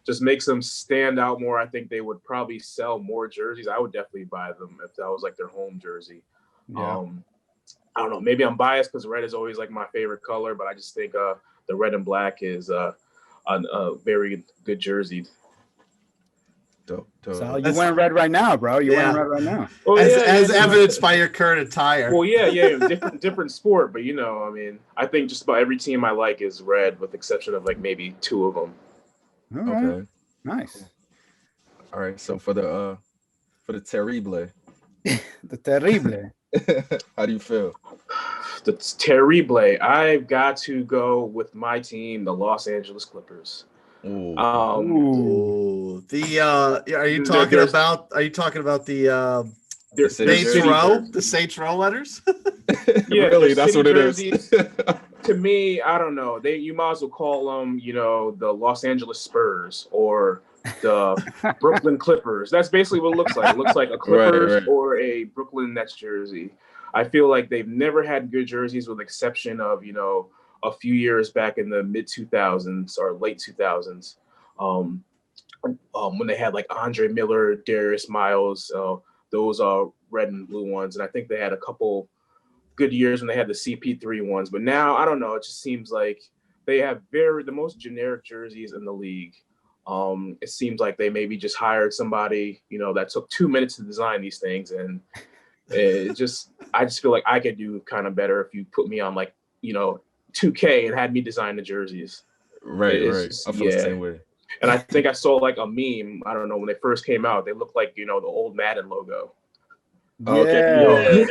just makes them stand out more. I think they would probably sell more jerseys. I would definitely buy them if that was like their home jersey. Yeah. I don't know. Maybe I'm biased because red is always like my favorite color, but I just think the red and black is a very good jersey. Dope. So you wearing red right now, bro. You wearing red right now. Well, as evidenced by your current attire. Well, yeah, different sport, but I think just about every team I like is red, with the exception of like maybe two of them. All right. Okay. Nice. All right. So for the terrible, The terrible. how do you feel? The terrible. I've got to go with my team, the Los Angeles Clippers. Ooh. Ooh. Are you talking about the Saints Row? The Saints Row letters? Yeah, really, that's what it jerseys. is. To me, I don't know. You might as well call them, the Los Angeles Spurs or the Brooklyn Clippers. That's basically what it looks like. It looks like a Clippers or a Brooklyn Nets jersey. I feel like they've never had good jerseys, with the exception of, a few years back in the mid 2000s or late 2000s, when they had like Andre Miller, Darius Miles, those are red and blue ones, and I think they had a couple good years when they had the CP3 ones. But now I don't know. It just seems like they have the most generic jerseys in the league. It seems like they maybe just hired somebody that took 2 minutes to design these things, and I just feel like I could do kind of better if you put me on like 2K and had me design the jerseys. Right. I feel the same way. And I think I saw like a meme. I don't know, when they first came out, they looked like the old Madden logo. Yeah.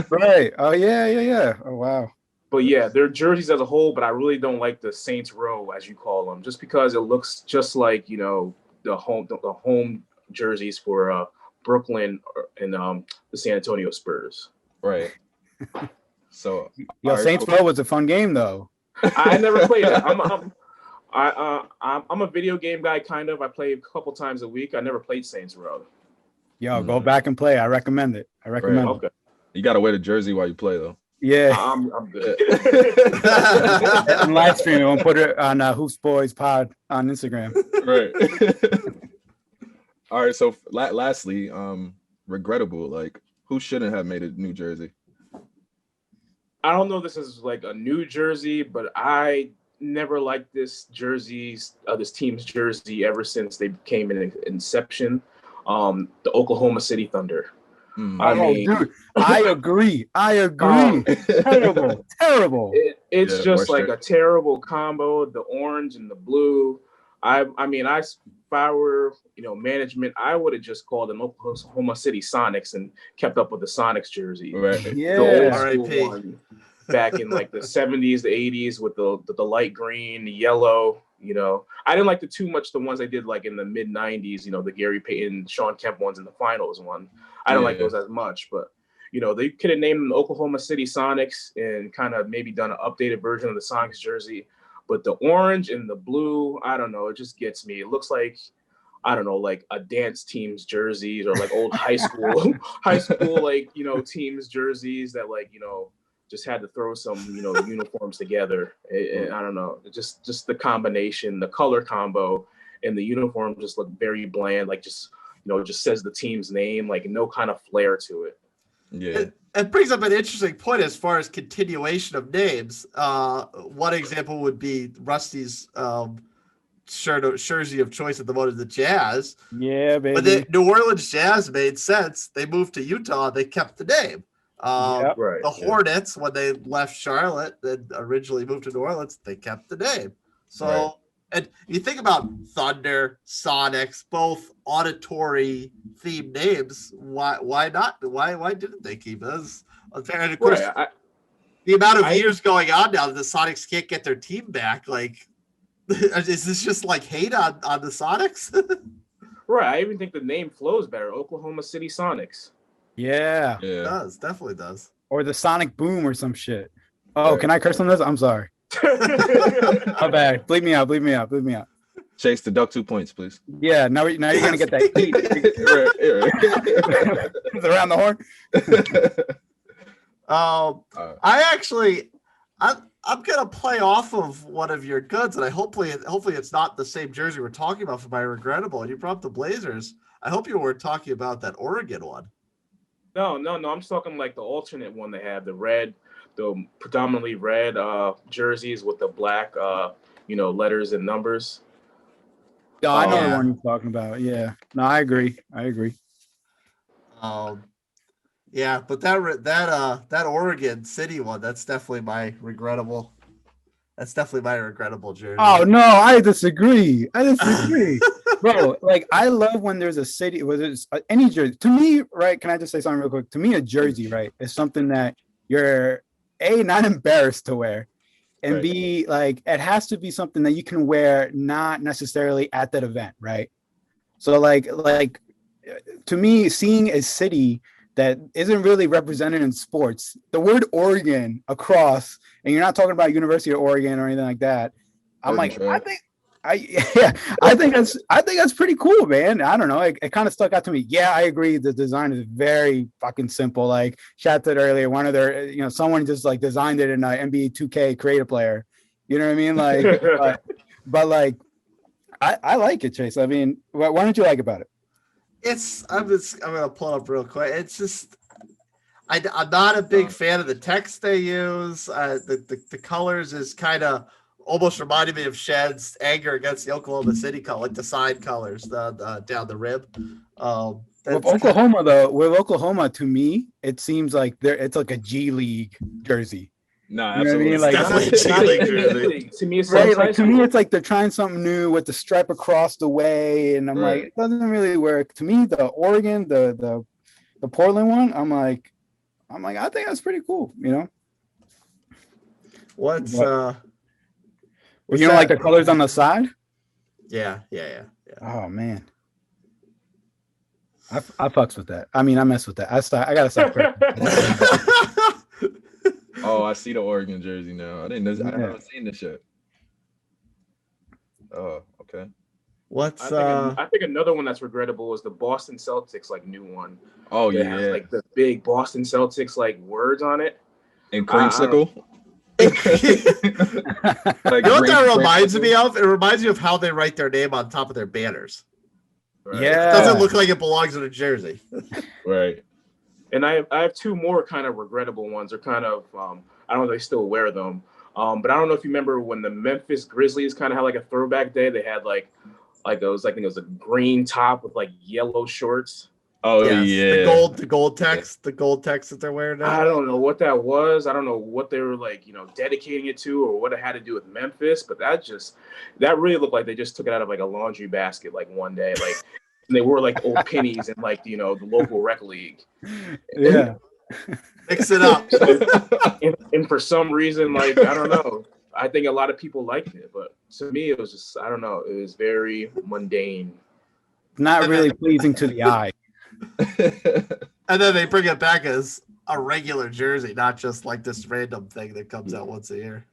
Right. Oh yeah. Oh wow. But yeah, their jerseys as a whole. But I really don't like the Saints Row, as you call them, just because it looks just like the home jerseys for Brooklyn and the San Antonio Spurs. Right. So Saints Row was a fun game though. I never played it. I'm a video game guy, kind of. I play a couple times a week. I never played Saints Row. Go back and play. I recommend it. Okay. You gotta wear the jersey while you play though. Yeah. I'm good. And live stream it. We'll put it on Hoops Boys Pod on Instagram. Right. All right. So lastly, regrettable. Like, who shouldn't have made a New Jersey? I don't know if this is like a new jersey, but I never liked this team's jersey ever since they came in inception. The Oklahoma City Thunder. Dude, I agree. Terrible. It's just like a terrible combo. The orange and the blue. If I were management, I would have just called them Oklahoma City Sonics and kept up with the Sonics jersey. Right. Yeah. The old school one back in like the 70s, the 80s with the light green, the yellow. I didn't like too much the ones they did like in the mid 90s. The Gary Payton, Sean Kemp ones in the finals one. I don't like those as much, but they could have named them the Oklahoma City Sonics and kind of maybe done an updated version of the Sonics jersey. But the orange and the blue, I don't know. It just gets me. It looks like, I don't know, like a dance team's jerseys or like old high school like teams jerseys that like just had to throw some uniforms together. And I don't know, just the combination, the color combo, and the uniform just look very bland. Like just says the team's name, like no kind of flair to it. Yeah. It brings up an interesting point as far as continuation of names. One example would be Rusty's jersey of choice at the moment is the Jazz. Yeah, baby. But the New Orleans Jazz made sense. They moved to Utah. They kept the name. Yep. Right. The Hornets, when they left Charlotte and originally moved to New Orleans, they kept the name. So, Right. and you think about Thunder, Sonics, both auditory themed names. Why not? Why didn't they keep this? And of course, Right. the amount of I- years going on now that the Sonics can't get their team back, like, is this just like hate on the Sonics? Right. I even think the name flows better. Oklahoma City Sonics. Yeah. It Yeah. does, definitely does. Or the Sonic Boom or some shit. Oh, Right. can I curse on this? I'm sorry. My bad. Bleep me out. Bleep me out. Bleep me out. Chase, deduct 2 points, please. Yeah. Now you're gonna get that heat. It's around the horn. I'm gonna play off of one of your goods, and hopefully it's not the same jersey we're talking about for my regrettable. And you brought up the Blazers. I hope you were talking about that Oregon one. No. I'm just talking like the alternate one they have, the predominantly red jerseys with the black, letters and numbers. Yeah, I know yeah. the one you're talking about. Yeah. No, I agree. Yeah, but that Oregon City one, that's definitely my regrettable. That's definitely my regrettable jersey. Oh no, I disagree. Bro, like I love when there's a city, whether it's any jersey. To me, right? Can I just say something real quick? To me, a jersey, right, is something that you're not embarrassed to wear, and Right. B, like it has to be something that you can wear, not necessarily at that event, right? So like to me, seeing a city that isn't really represented in sports, the word Oregon across, and you're not talking about University of Oregon or anything like that. I'm Oregon like, Trail. I think that's pretty cool, man. I don't know. It kind of stuck out to me. Yeah, I agree. The design is very fucking simple. Like Chad said earlier, one of their, someone just like designed it in NBA 2K creative player. You know what I mean? Like, but like, I like it, Chase. I mean, why don't you like about it? I'm gonna pull it up real quick. It's just I'm not a big fan of the text they use. The colors is kind of almost reminded me of Shed's anger against the Oklahoma City color, like the side colors, the down the rib. With Oklahoma, to me, it seems like it's like a G League jersey. Nah, You know what I mean? absolutely. Like, definitely a G League jersey. To me, it's right? Like to me, it's like they're trying something new with the stripe across the way, and I'm Right. like, it doesn't really work. To me, the Oregon, the Portland one, I'm like, I think that's pretty cool. What's What? what's You don't like that? the colors on the side? Yeah. Oh man, I fucks with that. I mean, I mess with that. I gotta stop. Oh, I see the Oregon jersey now. I Yeah. haven't seen this yet. Oh, okay. What's I think another one that's regrettable is the Boston Celtics new one. Oh It has, yeah. the big Boston Celtics words on it. And creamsicle. you Like know what green that reminds creamsicle. me of? It reminds me of how they write their name on top of their banners. Right? Yeah. It doesn't look like it belongs in a jersey. Right. And I have two more kind of regrettable ones. Or kind of I don't know if they still wear them. But I don't know if you remember when the Memphis Grizzlies kind of had a throwback day. They had I think it was a green top with yellow shorts. Oh Yes, yeah. the gold text that they're wearing now. I don't know what that was. I don't know what they were dedicating it to or what it had to do with Memphis. But that really looked like they just took it out of a laundry basket one day. And they wore old pennies in the local rec league. Yeah. Mix it up. And for some reason, I don't know. I think a lot of people liked it, but to me, it was just, I don't know. It was very mundane. Not really pleasing to the eye. And then they bring it back as a regular jersey, not just this random thing that comes out once a year.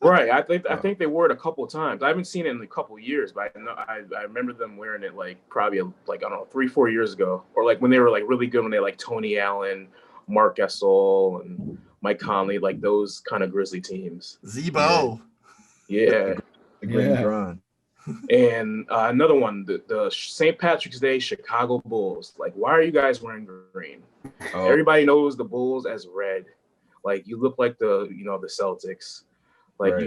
Right. I think they wore it a couple of times. I haven't seen it in a couple of years, but I remember them wearing it probably I don't know 3-4 years ago, or when they were really good when they Tony Allen, Mark Gasol, and Mike Conley, those kind of Grizzly teams. Zebo. Yeah. The green Yeah. drawn. And another one, the St. Patrick's Day Chicago Bulls. Why are you guys wearing green? Oh, Everybody knows the Bulls as red. You look like the Celtics. Like Right.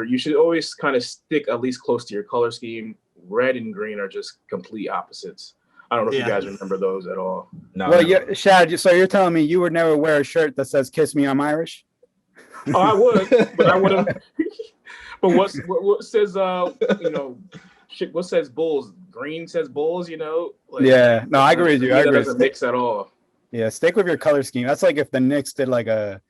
you should always kind of stick at least close to your color scheme. Red and green are just complete opposites. I don't know if you Yeah. guys remember those at all. No, Well, no. yeah, Shad. So you're telling me you would never wear a shirt that says "Kiss Me, I'm Irish"? Oh, I would, but I wouldn't. But what says shit, what says Bulls? Green says Bulls, Like, Yeah, no, I agree with you. I That agree. doesn't mix at all. Yeah, stick with your color scheme. That's like if the Knicks did like a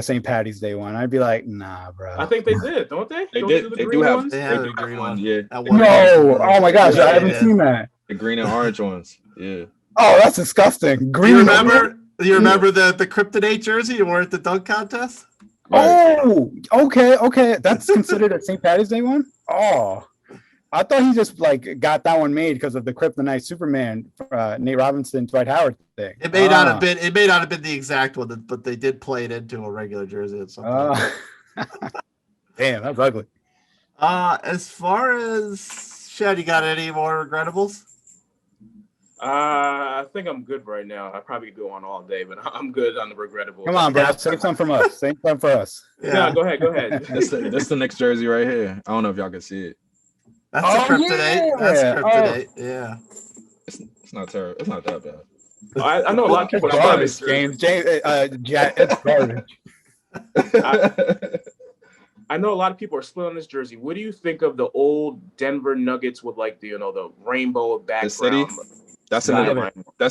St. Patty's Day one. I'd be like, nah, bro. I think they did, don't they? They Don't did. do the They green do have. ones? They They have do a green have one. Yeah, That one. No, oh my gosh, Yeah, I they haven't did. seen that. the green and orange ones. Yeah. Oh, that's disgusting. Do Green. you and remember? Do you remember the Kryptonite jersey you wore at the dunk contest? Right. Oh, okay. That's considered a St. Patty's Day one. Oh, I thought he just like got that one made because of the Kryptonite Superman, Nate Robinson, Dwight Howard thing. It may not have been. It may not have been the exact one, but they did play it into a regular jersey at some point. Damn, that's ugly. As far as Shad, you got any more regrettables? I think I'm good right now. I probably could go on all day, but I'm good on the regrettable. Come on, bro. Save some from us. Save some for us. Yeah, go ahead. This the next jersey right here. I don't know if y'all can see it. That's Oh, a Kryptonite. yeah. That's Kryptonite. Yeah. It's not terrible. It's not that bad. I know a lot of people It's are spelling garbage, this jersey. James. It's garbage. I know a lot of people are split on this jersey. What do you think of the old Denver Nuggets with like the the rainbow background? city? That's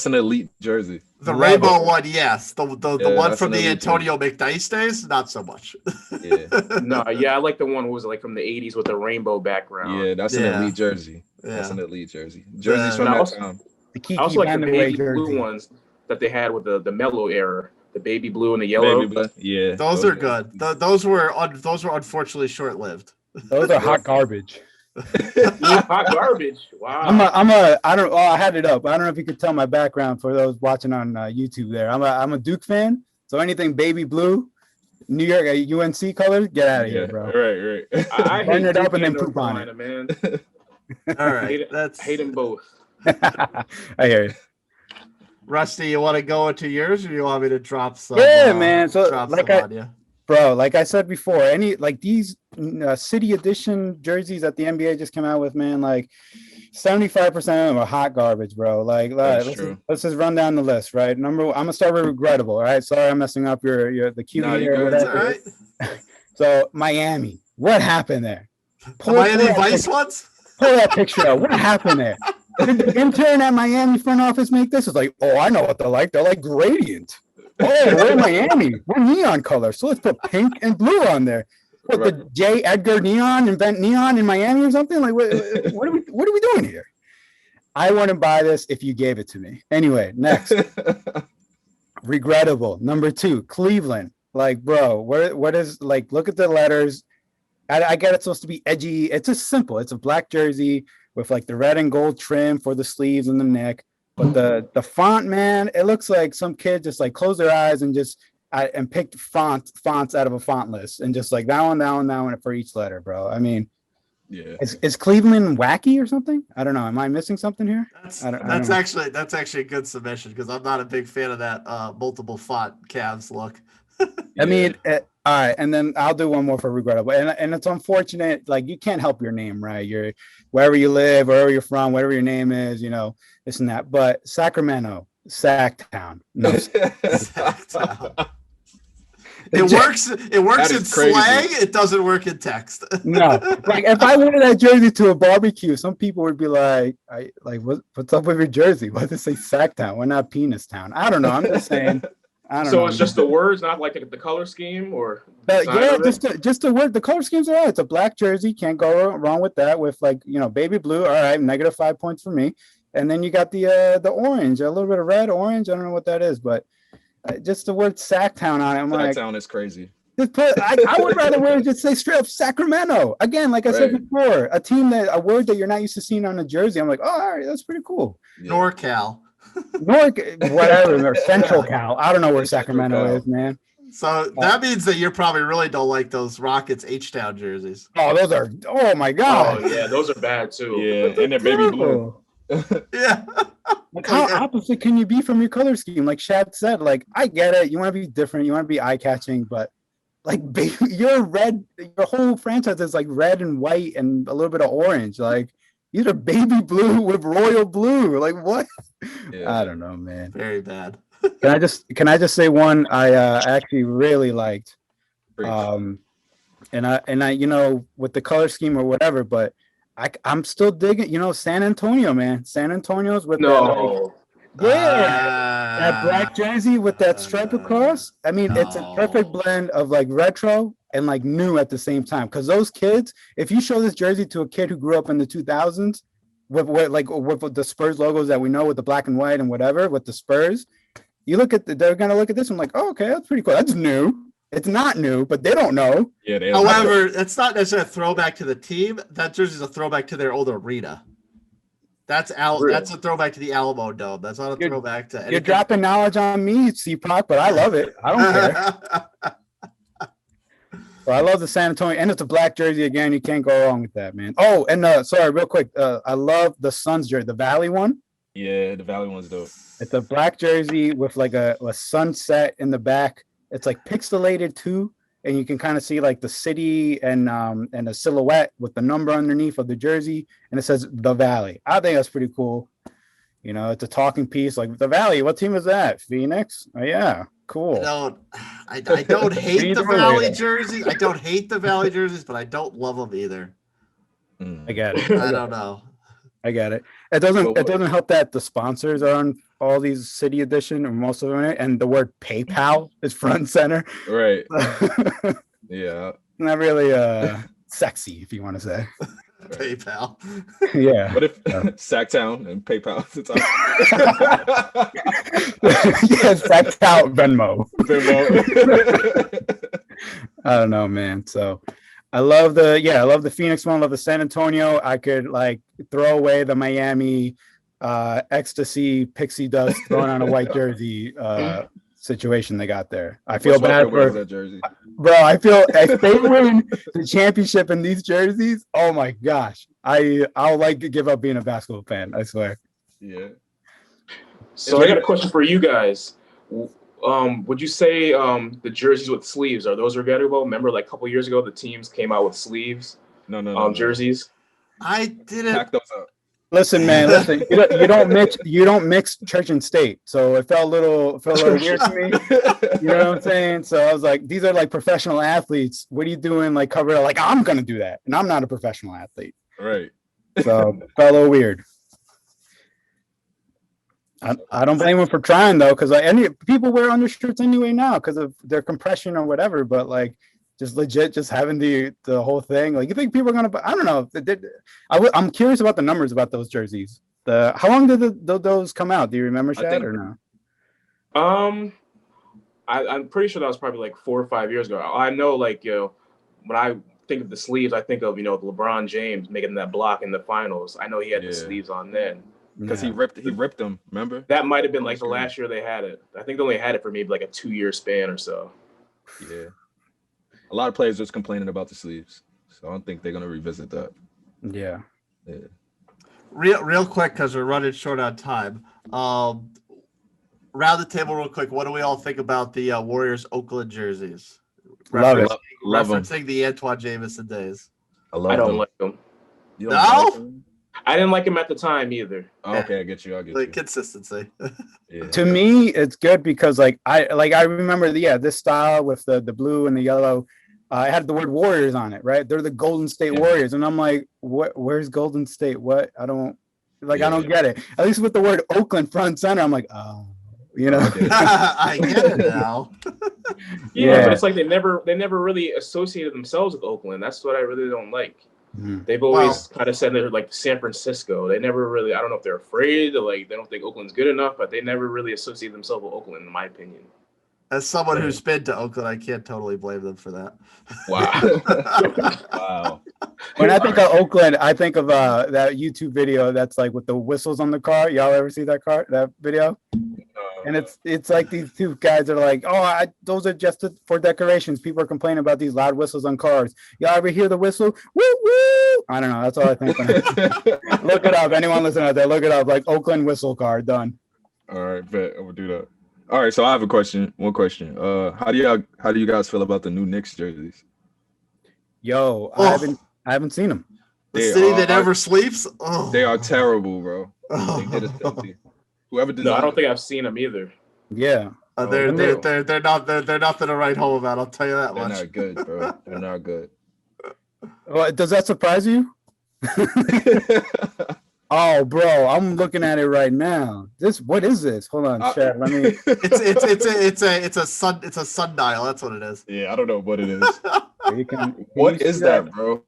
an elite jersey. The Love rainbow it. one, yes. The Yeah, one that's from an the elite Antonio McNice days, not so much. Yeah. No, yeah, I like the one was like from the '80s with the rainbow background. Yeah, that's an Yeah. elite jersey. That's Yeah. an elite jersey. Jerseys from And I that also- time. The Kiki I also like the Vandeweghe baby jersey. blue ones that they had with the mellow era, the baby blue and the yellow. Baby blue. Yeah. Those are good. Those were unfortunately short lived. Those are hot garbage. Hot garbage. Wow. I had it up. I don't know if you could tell my background for those watching on YouTube there. I'm a Duke fan. So anything baby blue, New York UNC colors, get out of here, bro. Right. I Burn hate it up Duke and then North poop on it. Carolina, man. All right. I hate them both. I hear you. Rusty, you want to go into yours, or you want me to drop some? Yeah, man. So, drop like some on you? Bro, like I said before, any like these city edition jerseys that the NBA just came out with, man, like 75% of them are hot garbage, bro. Like, let's just run down the list, right? I'm gonna start with regrettable, all right? Sorry, I'm messing up your the QB No, here. you're good. That's Whatever. all right. So Miami, what happened there? The Miami Vice ones? Pull that picture out. What happened there? Did the intern at Miami front office make this? It's like, oh, I know what they're like. They're like gradient. Oh, we're Miami. We're neon color. So let's put pink and blue on there. What, the J. Edgar Neon invent neon in Miami or something? Like, what are we doing here? I wouldn't buy this if you gave it to me. Anyway, next. Regrettable. Number 2, Cleveland. Like, bro, what is, like, look at the letters. I get it's supposed to be edgy. It's just simple. It's a black jersey with like the red and gold trim for the sleeves and the neck. But the font, man, it looks like some kid just like closed their eyes and just and picked fonts out of a font list and just like that one for each letter, bro. I mean, Yeah. is Cleveland wacky or something? I don't know. Am I missing something here? That's I don't know. actually a good submission because I'm not a big fan of that multiple font Cavs look. I mean, all right, and then I'll do one more for regrettable, and it's unfortunate. Like you can't help your name, right? You're wherever you live, wherever you're from, whatever your name is, this and that. But Sacramento, Sacktown, no. Sacktown. It works in crazy. slang. It doesn't work in text. No, like if I wore that jersey to a barbecue, some people would be like, what's up with your jersey? Why does it say Sacktown? Why not Penis Town? I don't know. I'm just saying. I don't know. So it's just the words, not like the color scheme or Yeah, just the word. The color schemes are all right. It's a black jersey. Can't go wrong with that. With like baby blue. All right, -5 points for me. And then you got the orange, a little bit of red, orange. I don't know what that is, but just the word Sacktown on it. I'm like, Sacktown is crazy. just put. I would rather wear just say straight up Sacramento. Again, like I said before, a word that you're not used to seeing on a jersey. I'm like, oh, all right, that's pretty cool. Yeah. NorCal. Whatever, or Central Cal. I don't know where Sacramento is, man. So that means that you probably really don't like those Rockets H-Town jerseys. Oh, those are. Oh my god. Oh yeah, those are bad too. Yeah, and they're baby blue. Yeah. Like how opposite can you be from your color scheme? Like Shad said, like I get it. You want to be different. You want to be eye-catching, but Like, baby, your whole franchise is like red and white and a little bit of orange. Like, these are baby blue with royal blue. Like, what? Yeah. I don't know, man. Very bad. Can I just say one I actually really liked? And I you know, with the color scheme or whatever, but I'm still digging, you know, San Antonio, man. San Antonio's with No. that black jersey with that stripe across. I mean, it's a perfect blend of like retro and like new at the same time. Because those kids, if you show this jersey to a kid who grew up in the 2000s with the Spurs logos that we know with the black and white and whatever with the Spurs, they're gonna look at this and like, oh, okay, that's pretty cool. That's new. It's not new, but they don't know. Yeah. They don't However, it's not necessarily a throwback to the team. That jersey's a throwback to their old arena. That's a throwback to the Alamo Dome. That's not a throwback to anything. You're dropping knowledge on me, CProc, but I love it. I don't care. So I love the San Antonio, and it's a black jersey again. You can't go wrong with that, man. Oh, and sorry, real quick. I love the Suns jersey, the Valley one. Yeah, the Valley one's dope. It's a black jersey with like a sunset in the back. It's like pixelated too, and you can kind of see like the city and a silhouette with the number underneath of the jersey, and it says the Valley. I think that's pretty cool. You know, it's a talking piece like the Valley. What team is that? Phoenix? Oh yeah, cool. I don't hate the Valley jerseys. I don't hate the Valley jerseys, but I don't love them either. I get it. I don't know. I get it. It doesn't help that the sponsors are on all these city edition or most of them, and the word PayPal is front and center. Right. Yeah. Not really sexy, if you want to say. PayPal. Yeah. What if Sacktown and PayPal? Yeah, Sacktown Venmo. Venmo. I don't know, man. So I love the Phoenix one, I love the San Antonio. I could like throw away the Miami ecstasy pixie dust thrown on a white jersey situation they got there. I feel bad for that jersey. Bro, I feel if they win the championship in these jerseys, oh my gosh. I'll like give up being a basketball fan, I swear. Yeah. So I got a question for you guys. Would you say the jerseys with sleeves, are those regrettable? Remember like a couple years ago the teams came out with sleeves jerseys? I didn't Pack those up. Listen, man. You don't mix church and state. So it felt a little weird to me. You know what I'm saying? So I was like, these are like professional athletes. What are you doing? Like cover like I'm gonna do that, and I'm not a professional athlete. Right. So it felt a little weird. I don't blame them for trying though, because like any people wear undershirts anyway now because of their compression or whatever. But like, just legit, just having the whole thing. Like, you think people are gonna? I don't know. I'm curious about the numbers about those jerseys. How long did those come out? Do you remember, Shad, or no? I'm pretty sure that was probably like 4 or 5 years ago. I know, like, you know, when I think of the sleeves, I think of, you know, LeBron James making that block in the finals. I know he had the sleeves on then. Because he ripped them, remember? That might have been like the last year they had it. I think they only had it for maybe like a 2-year span or so. Yeah. A lot of players just complaining about the sleeves. So I don't think they're gonna revisit that. Yeah. Real quick, because we're running short on time. Round the table real quick. What do we all think about the Warriors Oakland jerseys? Love it. Love them. Referencing the Antoine Jameson days. I don't like them. You don't like them? I didn't like him at the time either. Oh, okay, I get you. Like consistency. Yeah. To me, it's good because I remember this style with the blue and the yellow. It had the word Warriors on it, right? They're the Golden State Warriors, and I'm like, what? Where's Golden State? What? I don't get it. At least with the word Oakland front and center, I'm like, oh, you know. I get it now. Yeah, but it's like they never really associated themselves with Oakland. That's what I really don't like. They've always kind of said they're like San Francisco. They never really, I don't know if they're afraid or like they don't think Oakland's good enough, but they never really associate themselves with Oakland, in my opinion. As someone who's been to Oakland, I can't totally blame them for that. Wow. Wow. When I think of Oakland, I think of that YouTube video that's like with the whistles on the car. Y'all ever see that video? And it's like these two guys are like, those are just for decorations. People are complaining about these loud whistles on cars. Y'all ever hear the whistle? Woo woo! I don't know. That's all I think. Look it up. Anyone listening out there, look it up. Like Oakland whistle car, done. All right, bet. I'm gonna do that. All right, so I have a question. One question. How do you guys feel about the new Knicks jerseys? Yo, Oh, I haven't seen them. the They city that are- never sleeps. Oh, They are terrible, bro. They did us filthy. Whoever designed No, I don't think I've seen them either. Yeah. They're bro. they're nothing to write home about. I'll tell you that They're much. not good, bro. They're not good. Well, does that surprise you? Oh, bro, I'm looking at it right now. What is this? Hold on, chat. Let me. It's a sundial. That's what it is. Yeah, I don't know what it is. Can What you is see that, bro?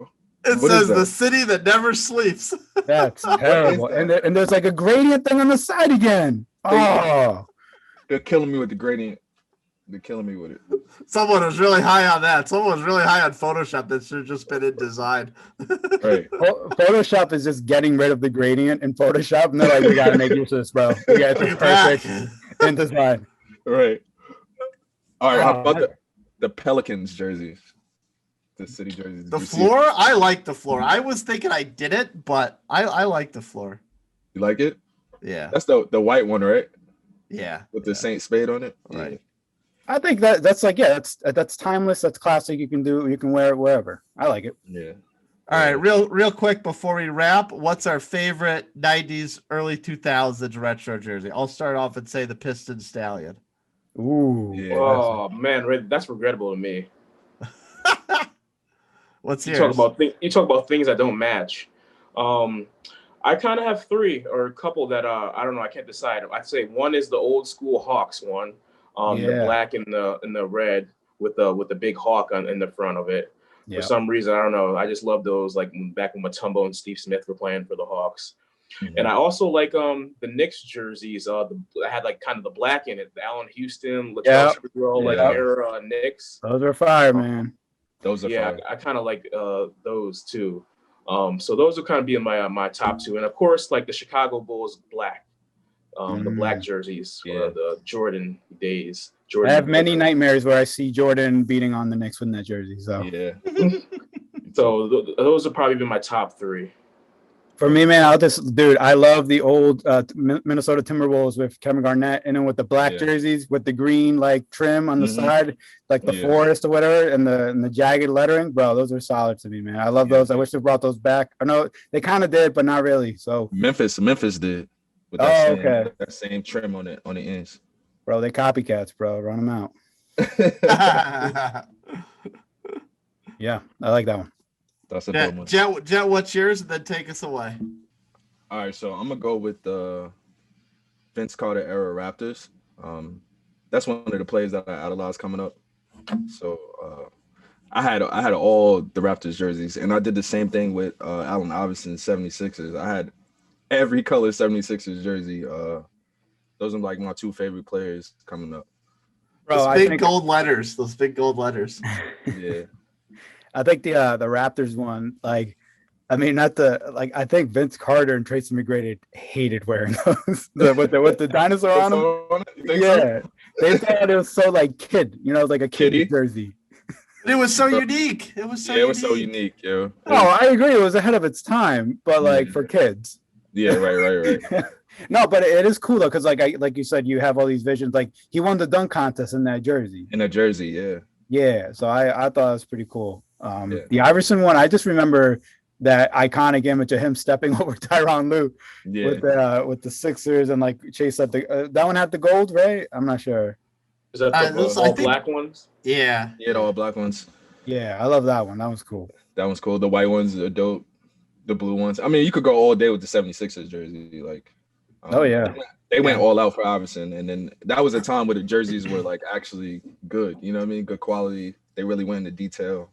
It What is says the that? city that never sleeps. That's terrible. that? And there's like a gradient thing on the side again. Oh, They're killing me with the gradient. They're killing me with it. Someone was really high on that. Someone was really high on Photoshop. That should have just been in design. Right. Photoshop is just getting rid of the gradient in Photoshop, and they're like, "We gotta make use of this, bro. We got Bring it it back. perfect in design." Right. All right. How Oh, about the Pelicans jerseys? The city jerseys. Did The you see floor, it? I like the floor. I was thinking I didn't, but I like the floor. You like it? Yeah, That's the white one, right? yeah. With the Saint Spade on it. Right. I think that's like, yeah, that's timeless. That's classic. You can wear it wherever. I like it. Yeah. All right, real quick before we wrap, what's our favorite '90s, early 2000s retro jersey? I'll start off and say the Piston Stallion. Ooh. Yeah. Oh man, that's regrettable to me. What's You yours? talk about things that don't match. I kind of have three or a couple that I don't know. I can't decide. I'd say one is the old school Hawks one, the Yeah. black and the red with the big hawk in the front of it. Yeah. For some reason, I don't know. I just love those. Like back when Mutombo and Steve Smith were playing for the Hawks. Mhm. And I also like the Knicks jerseys. I had like kind of the black in it. The Allen Houston, Latrell Yeah. Sprewell, like Yeah. era Knicks. Those are fire, man. Those are Yeah, fire. I kind of like those too. So those will kind of be in my top two, and of course, like the Chicago Bulls black, the black jerseys, Yeah. the Jordan days. I Jordan. have many nightmares where I see Jordan beating on the Knicks with that jersey. So Yeah. So those would probably be my top three. for me, man, I love the old Minnesota Timberwolves with Kevin Garnett, and then with the black Yeah. jerseys with the green like trim on the Mhm. side, like the Yeah. forest or whatever, and the jagged lettering, bro. Those are solid to me, man. I love Yeah. those. I wish they brought those back. I know they kind of did, but not really. So, Memphis did. With Oh, okay. that same trim on the ends. bro, they copycats, bro. Run them out. Yeah, I like that one. That's a good one. Jet, what's yours? And then take us away. All right, so I'm gonna go with the Vince Carter era Raptors. That's one of the players that I idolize coming up. So I had all the Raptors jerseys, and I did the same thing with Allen Iverson 76ers. I had every color 76ers jersey. Those are like my two favorite players coming up. Bro, Those I big think gold letters. Those big gold letters. Yeah. I think the Raptors one, like, I mean, not the like. I think Vince Carter and Tracy McGrady hated wearing those with the dinosaur on them. You think so? Yeah, they thought it was so like kid, like a kid Kiddie? jersey. It was so unique. It was so Yeah, it was so unique, yo. Oh, I agree. It was ahead of its time, but like for kids. Yeah, right. No, but it is cool though, because like you said, you have all these visions. Like he won the dunk contest in that jersey. In a jersey, yeah. Yeah, so I thought it was pretty cool. Yeah. The Iverson one, I just remember that iconic image of him stepping over Tyronn Lue Yeah. with the Sixers and like chase up the that one had the gold, right? I'm not sure. Is that the those- I all think- black ones? Yeah. Yeah, the all black ones. Yeah, I love that one. That was cool. That one's cool. The white ones are dope. The blue ones. I mean, you could go all day with the 76ers jersey. Like, Oh, yeah. They went all out for Iverson. And then that was a time where the jerseys were like actually good. You know what I mean? Good quality. They really went into detail.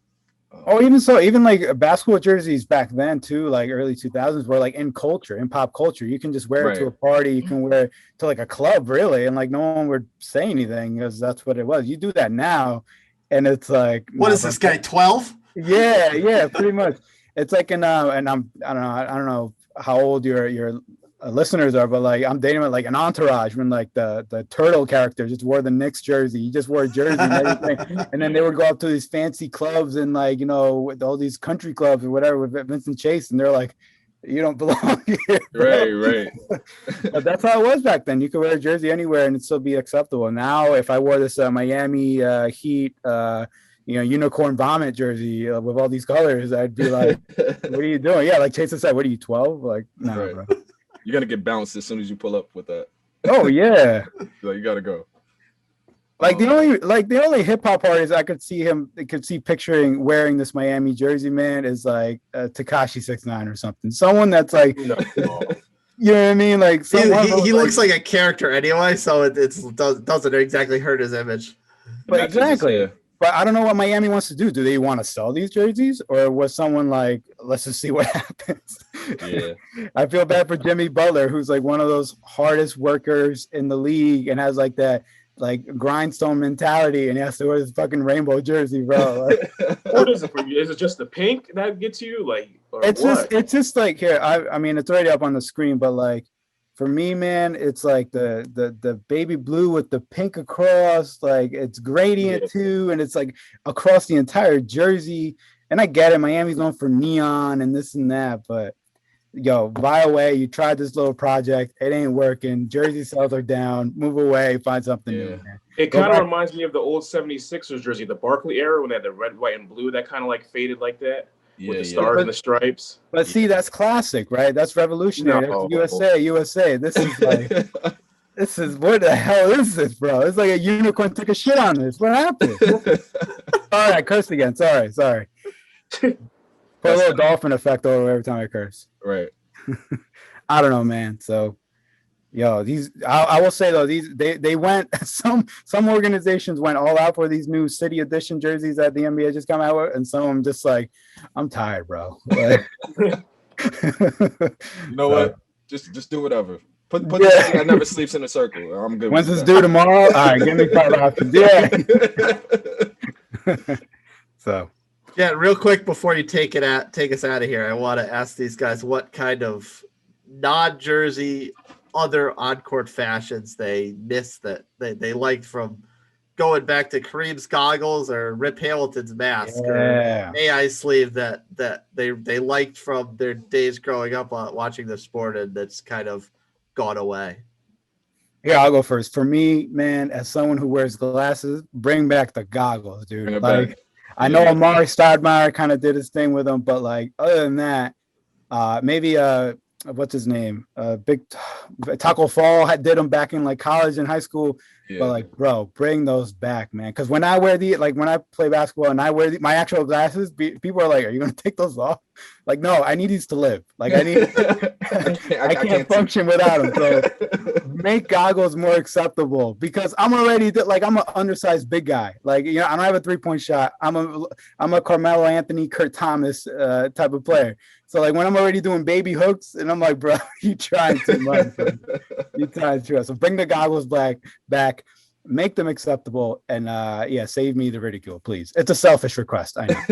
Oh, even like basketball jerseys back then too, like early 2000s, were like in pop culture. You can just wear it to a Right. party. You can wear it to like a club, really, and like no one would say anything because that's what it was. You do that now, and it's like, What is this guy? 12? Yeah, pretty much. It's like I don't know how old your listeners are, but like I'm dating with like an Entourage when like the turtle character just wore the Knicks jersey. He just wore a jersey and everything, and then they would go up to these fancy clubs and like with all these country clubs or whatever with Vincent Chase, and they're like, You don't belong here. Right, bro. right. But that's how it was back then. You could wear a jersey anywhere and it'd still be acceptable. Now, if I wore this Miami Heat, unicorn vomit jersey with all these colors, I'd be like, "What are you doing?" Yeah, like Chase said, "What are you 12?" Like, no, Right. bro. You're gonna get bounced as soon as you pull up with that. Oh yeah. Like, you gotta go. Like the only hip hop artist I could see picturing wearing this Miami jersey, man, is like Tekashi 6ix9ine or something. Someone that's like, No. you know what I mean? Like He looks like a character anyway, so it doesn't exactly hurt his image. But Matches his exactly. hair. But I don't know what Miami wants to do. Do they want to sell these jerseys, or was someone like, let's just see what happens? Yeah. I feel bad for Jimmy Butler, who's like one of those hardest workers in the league and has like that like grindstone mentality, and he has to wear this fucking rainbow jersey, bro. Like, What is it for you? Is it just the pink that gets you? Like, or it's what? just like here. I mean, it's already up on the screen, but like for me, man, it's like the baby blue with the pink across, like it's gradient too, and it's like across the entire jersey. And I get it, Miami's known for neon and this and that, but yo, buy away. You tried this little project, it ain't working. Jersey sales are down. Move away, find something new. Man. It Go kind of back- reminds me of the old 76ers jersey, the Barkley era, when they had the red, white, and blue that kind of like faded like that with the stars and the stripes. But see, that's classic, right? That's revolutionary. No. That's USA. This is like, this is what the hell is this, bro? It's like a unicorn took a shit on this. What happened? All right, cursed again. Sorry. Put a little dolphin effect over every time I curse. Right. I don't know, man. So, yo, I will say though, they went some organizations went all out for these new city edition jerseys that the NBA just come out with, and some of them just like, I'm tired, bro. Like, You know what? Just do whatever. Put this thing that never sleeps in a circle. I'm good. When's with this that. due tomorrow? All right, give me 5 options. Yeah. So. Yeah, real quick before you take us out of here, I want to ask these guys what kind of non-jersey other on-court fashions they missed that they liked, from going back to Kareem's goggles or Rip Hamilton's mask or AI sleeve that they liked from their days growing up watching the sport, and that's kind of gone away. Yeah, I'll go first. For me, man, as someone who wears glasses, bring back the goggles, dude. Bring it Like, back. I know Amari Stoudemire kind of did his thing with them, but like other than that, maybe what's his name? Big Taco Fall did them back in like college and high school. Yeah. But like, bro, bring those back, man. Because when I wear when I play basketball and I wear my actual glasses, people are like, "Are you gonna take those off?" Like, no, I need these to live. Like, I need. I can't function without them. So make goggles more acceptable, because I'm already like, I'm an undersized big guy. Like, I don't have a 3-point shot. I'm a Carmelo Anthony, Kurt Thomas type of player. So like when I'm already doing baby hooks, and I'm like, bro, you trying too much. You trying too much. So bring the goggles back, make them acceptable, and save me the ridicule, please. It's a selfish request, I know.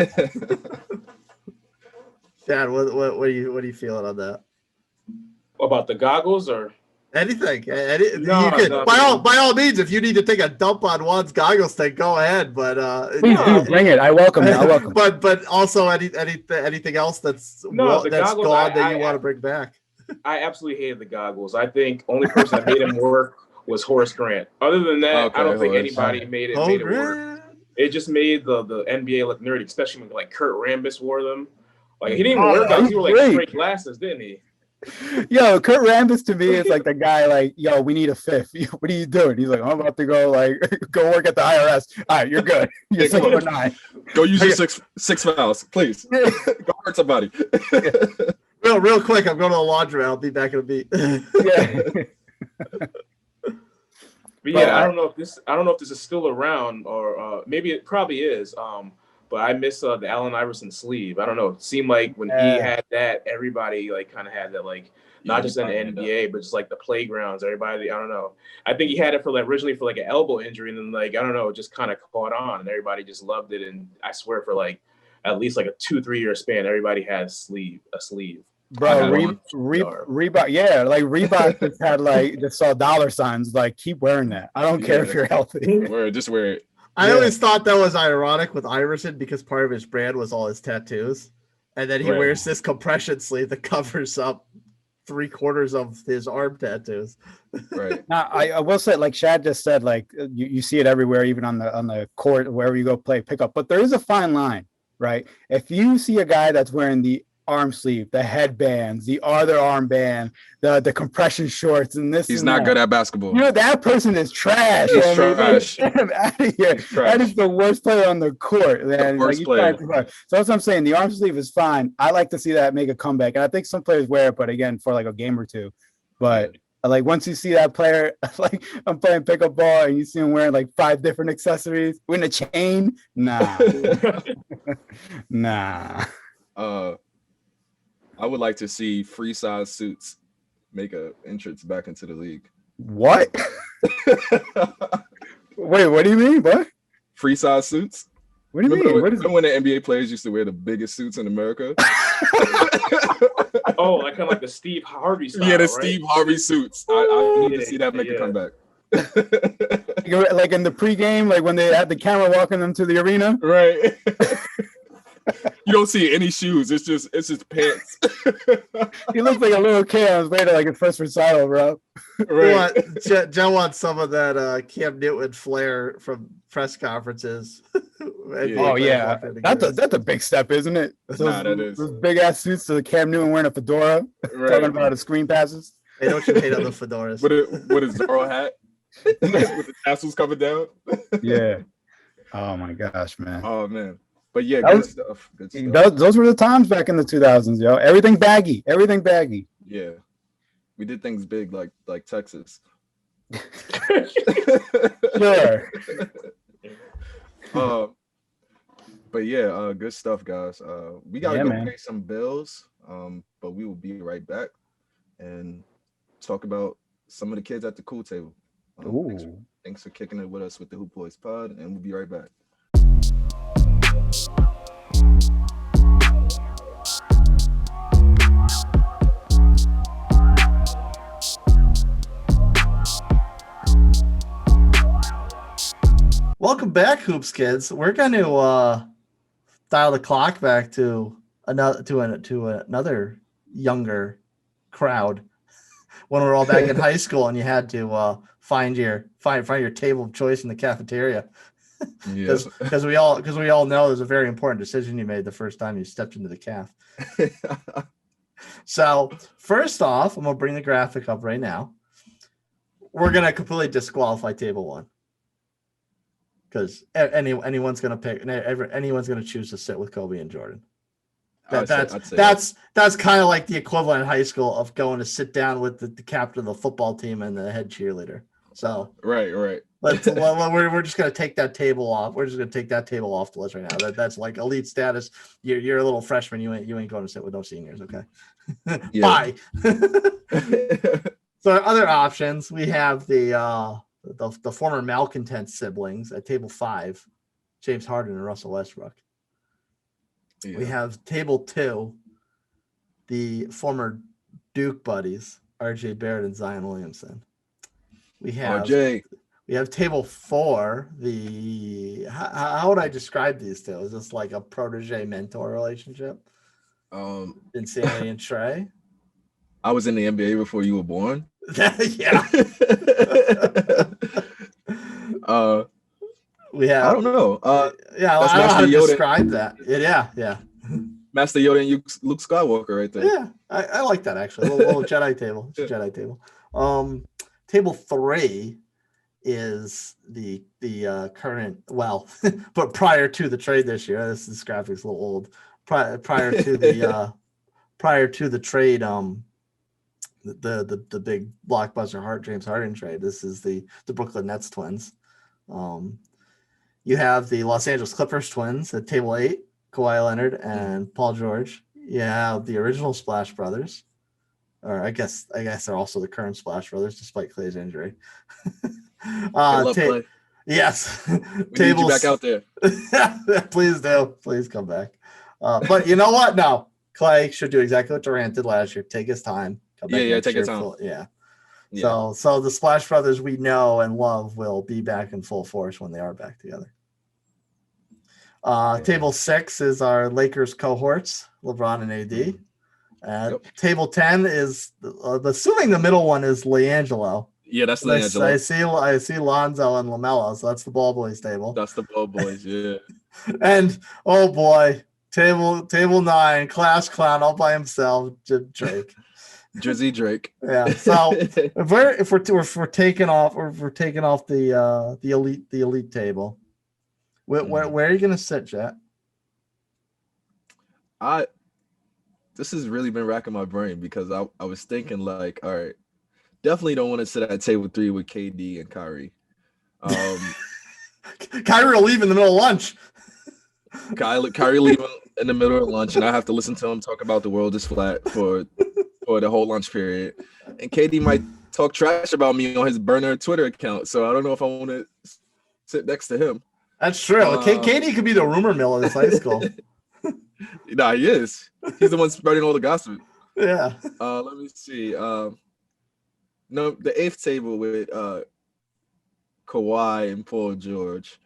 Chad, what are you feeling on that? About the goggles or Anything. No, by all means, if you need to take a dump on Juan's goggles thing, go ahead. But please do bring it. I welcome it. But also anything else that's goggles, gone that you want to bring back. I absolutely hated the goggles. I think only person that made them work was Horace Grant. Other than that, I don't think anybody made it work. It just made the NBA look nerdy, especially when like Kurt Rambis wore them. Like he didn't even wear goggles. He wore like straight glasses, didn't he? Yo, Kurt Rambis to me is like the guy like, yo, we need a fifth. What are you doing? He's like, I'm about to go go work at the IRS. All right, you're good. You're 6'9". Go use your six fouls, please. Go hurt somebody. Real quick, I'm going to the laundry. I'll be back in a beat. But yeah, I don't know if this is still around, or maybe it probably is. But I miss the Allen Iverson sleeve. I don't know. It seemed like when he had that, everybody like kind of had that, like not just in the NBA, but just like the playgrounds. Everybody, I don't know. I think he had it for like originally for like an elbow injury, and then like I don't know, it just kind of caught on, and everybody just loved it. And I swear for like at least like a 2-3 year span, everybody had a sleeve. Bro, Reebok, yeah, like Reebok just had like just saw dollar signs. Like, keep wearing that. I don't care if you're healthy. Just wear it. I always thought that was ironic with Iverson because part of his brand was all his tattoos. And then he Right. wears this compression sleeve that covers up 3/4 of his arm tattoos. Right. Now, I will say, like Shad just said, like you see it everywhere, even on the court, wherever you go play pickup. But there is a fine line, right? If you see a guy that's wearing the arm sleeve, the headbands, the other armband, the compression shorts, and this, He's and not that, good at basketball. you know, that person is trash. He's I mean, trash. get him out of here. He's trash. That is the worst player on the court, man. worst you player. try too hard. So that's what I'm saying. The arm sleeve is fine. I like to see that make a comeback, and I think some players wear it, but again, for like a game or two. But like once you see that player, like I'm playing pickup ball, and you see him wearing like 5 different accessories, with a chain, nah, nah. I would like to see free size suits make a entrance back into the league. What? Wait, what do you mean? What? Free size suits? What do you mean? What is Remember when the NBA players used to wear the biggest suits in America? Oh, like kind of like the Steve Harvey style, Yeah, the right? Steve Harvey suits. I need to Yeah, see that make a yeah. comeback. like in the pregame, like when they had the camera walking them to the arena? Right. You don't see any shoes. It's just pants. He looks like a little kid on his way to like his first recital, bro. Right. Joe wants some of that Cam Newton flair from press conferences. Oh yeah, that's a big step, isn't it? Nah, that is. Those big ass suits to the Cam Newton wearing a fedora, talking Right. about his screen passes. Hey, don't you hate on the fedoras? With a Zorro hat. With the tassels coming down. Yeah. Oh my gosh, man. Oh man. But yeah, That good was- stuff. Good stuff. Those were the times back in the 2000s, yo. Everything baggy. Everything baggy. Yeah. We did things big like Texas. Sure. But yeah, good stuff, guys. We gotta Yeah, go man. pay some bills. But we will be right back and talk about some of the kids at the cool table. Ooh. Thanks for kicking it with us with the Hoop Boys Pod, and we'll be right back. Welcome back, Hoops kids. We're going to dial the clock back to another younger crowd when we were all back in high school and you had to find your table of choice in the cafeteria. Yes. Because we all know there's a very important decision you made the first time you stepped into the caf. So first off, I'm gonna bring the graphic up right now. We're gonna completely disqualify table one because anyone's gonna pick, anyone's gonna choose to sit with Kobe and Jordan. That's kind of like the equivalent in high school of going to sit down with the captain of the football team and the head cheerleader. So Right. we're just gonna take that table off. We're just gonna take that table off the list right now. That's like elite status. You're a little freshman. You ain't going to sit with no seniors. Okay. Bye. So other options, we have the former malcontent siblings at table 5, James Harden and Russell Westbrook. Yeah. We have table 2, the former Duke buddies, RJ Barrett and Zion Williamson. We have table 4, how would I describe these two? Is this like a protege mentor relationship? Insanity and Trey. I was in the NBA before you were born. Yeah. We have. I don't know. Yeah, that's I don't know how to Master Yoda. describe that. Yeah. Master Yoda and Luke Skywalker right there. Yeah, I like that actually. A little Jedi table. It's a Jedi table. Table 3 is the current, well, but prior to the trade this year. This graphic's a little old. Prior to the trade, the big blockbuster James Harden trade. This is the Brooklyn Nets twins. You have the Los Angeles Clippers twins at table 8, Kawhi Leonard and Paul George. You have the original Splash Brothers, or I guess they're also the current Splash Brothers, despite Clay's injury. Clay. Yes, We need you back out there. Please do. Please come back. But you know what? No, Clay should do exactly what Durant did last year. Take his time. Come back next take his year time. full- yeah. Yeah. So the Splash Brothers we know and love will be back in full force when they are back together. Table 6 is our Lakers cohorts, LeBron and AD. Table 10 is assuming the middle one is LiAngelo. Yeah, that's I LiAngelo. I see Lonzo and LaMelo, so that's the ball boys table. That's the ball boys, yeah. And oh boy, table 9, class clown all by himself, Drake. Drizzy Drake. Yeah. So if we're taking off the elite table, where are you gonna sit, Jet? This has really been racking my brain because I was thinking like, all right, definitely don't want to sit at table 3 with KD and Kyrie. Kyrie will leave in the middle of lunch. Kyrie leaving in the middle of lunch, and I have to listen to him talk about the world is flat for the whole lunch period. And KD might talk trash about me on his burner Twitter account, so I don't know if I want to sit next to him. That's true. KD could be the rumor mill in this high school. Nah, he is. He's the one spreading all the gossip. Yeah. Let me see. No, the 8th table with Kawhi and Paul George.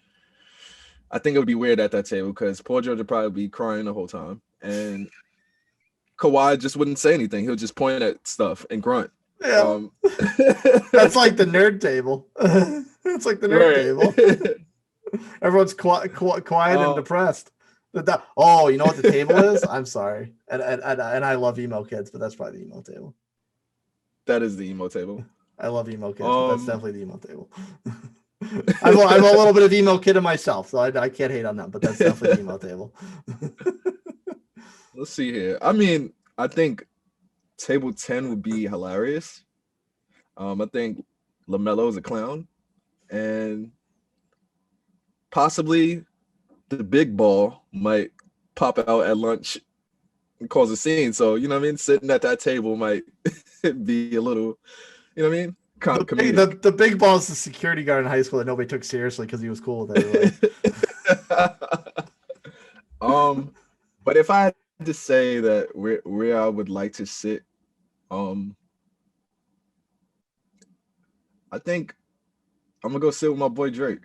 I think it would be weird at that table because Paul George would probably be crying the whole time, and Kawhi just wouldn't say anything. He'll just point at stuff and grunt. Yeah. That's like the nerd table. It's like the nerd table. Everyone's quiet and depressed. Oh, you know what the table is? I'm sorry. And I love emo kids, but that's probably the emo table. That is the emo table. I love emo kids, but that's definitely the emo table. I'm a little bit of emo kid in myself, so I can't hate on them, but that's definitely the emo table. Let's see here. I mean, I think table 10 would be hilarious. I think LaMelo is a clown, and possibly the big ball might pop out at lunch and cause a scene. So, you know what I mean? Sitting at that table might be a little, you know what I mean? The big ball is the security guard in high school that nobody took seriously because he was cool with everybody. But if I had to say that where I would like to sit, I think I'm gonna go sit with my boy Drake.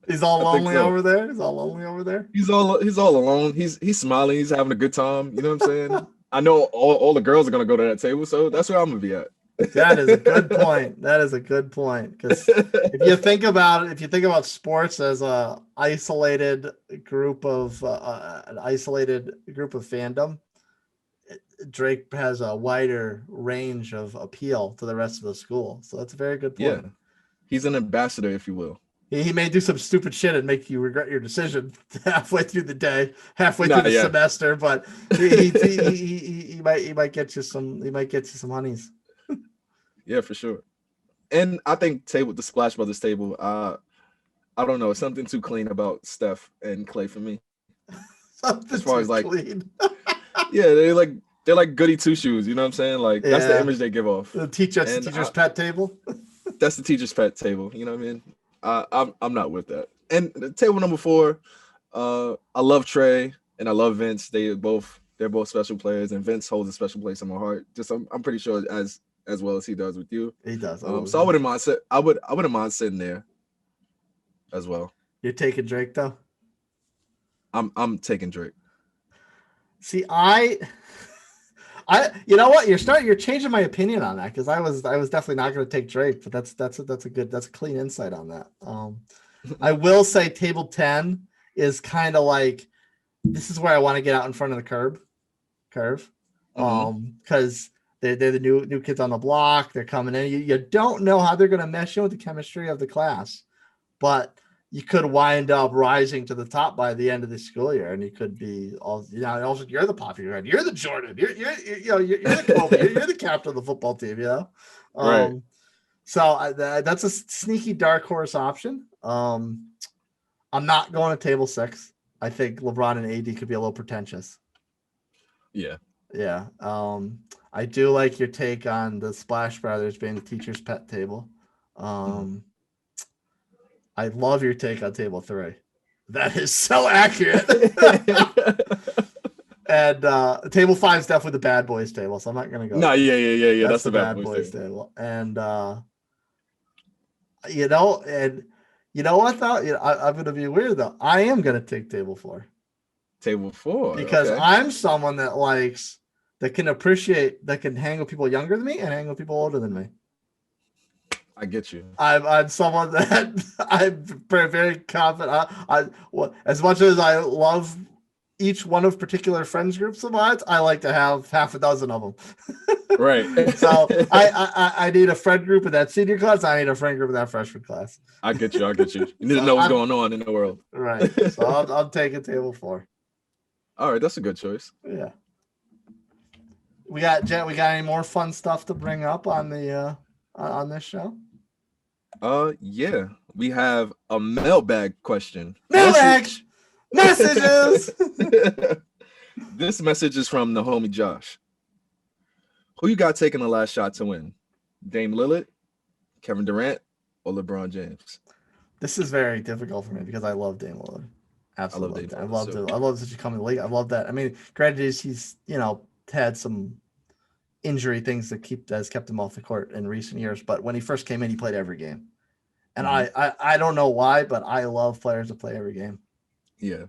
He's all lonely over there. He's all lonely over there. He's all alone. He's smiling. He's having a good time. You know what I'm saying? I know all the girls are gonna go to that table, so that's where I'm gonna be at. That is a good point. That is a good point. Because if you think about sports as an isolated group of fandom, Drake has a wider range of appeal to the rest of the school. So that's a very good point. Yeah, he's an ambassador, if you will. He may do some stupid shit and make you regret your decision halfway through the day, halfway through the semester, but he might get you some honeys. Yeah, for sure. And I think the Splash Brothers table, I don't know, something too clean about Steph and Clay for me. As far as like clean. Yeah, they're like goody two shoes, you know what I'm saying? Like that's the image they give off. The teacher's pet table. That's the teacher's pet table, you know what I mean? I'm not with that. And the table number 4, I love Trey and I love Vince. They're both special players, and Vince holds a special place in my heart. I'm pretty sure as well as he does with you. He does. So I wouldn't mind I wouldn't mind sitting there as well. You're taking Drake though? I'm taking Drake. See, you know what? You're changing my opinion on that because I was definitely not going to take Drake, but that's a clean insight on that. I will say table 10 is kind of like, this is where I want to get out in front of the curve. Because they're the new kids on the block. They're coming in. You don't know how they're going to mesh in with the chemistry of the class, but you could wind up rising to the top by the end of the school year, and you could be also you're the popular guy. You're the Jordan. You're the Kobe. You're the captain of the football team. You know, right. So that's a sneaky dark horse option. I'm not going to table 6. I think LeBron and AD could be a little pretentious. Yeah. Yeah. I do like your take on the Splash Brothers being the teacher's pet table. I love your take on table 3. That is so accurate. And table 5 is definitely the bad boys table, so I'm not going to go. No, yeah. That's the bad boys table. And and You know what though? I'm gonna be weird though. I am gonna take table 4 Table 4. because Okay. I'm someone that can appreciate, that can hang with people younger than me and hang with people older than me. I get you. I'm someone that I'm very, very confident. As much as I love each one of particular friends groups of mine, I like to have half a dozen of them. Right. So I need a friend group in that senior class. I need a friend group in that freshman class. I get you. You need to So know what's going on in the world. Right. So I'm taking table 4. All right, that's a good choice. Yeah. We got any more fun stuff to bring up on the on this show? Yeah, we have a mailbag question. Mailbag messages. This message is from the homie Josh. Who you got taking the last shot to win? Dame Lillard, Kevin Durant, or LeBron James? This is very difficult for me because I love Dame Lillard. Absolutely. I love Dame Lillard, I love that you come in the league. I love that. I mean, granted, he's had some injury things that has kept him off the court in recent years. But when he first came in, he played every game. And I don't know why, but I love players that play every game. Yeah.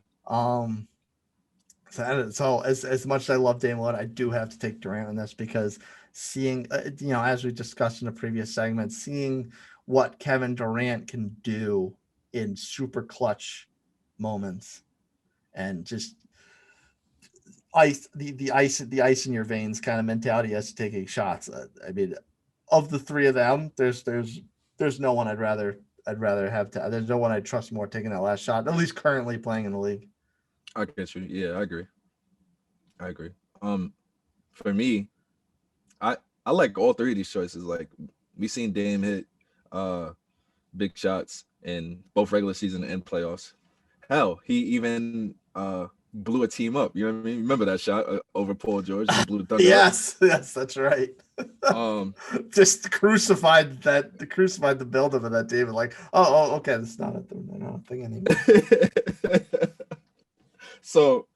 So as much as I love Dame Lillard, I do have to take Durant on this because seeing, as we discussed in the previous segment, seeing what Kevin Durant can do in super clutch moments and just the ice in your veins kind of mentality as to taking shots. I mean, of the three of them, there's no one I'd rather have to. There's no one I trust more taking that last shot, at least currently playing in the league. I get you. Yeah, I agree. For me, I like all three of these choices. Like we seen Dame hit big shots in both regular season and playoffs. Hell, he even blew a team up. You know what I mean? Remember that shot over Paul George? He blew the Thunder yes, that's right. Just crucified the buildup of that team and like, okay, that's not a thing anymore. So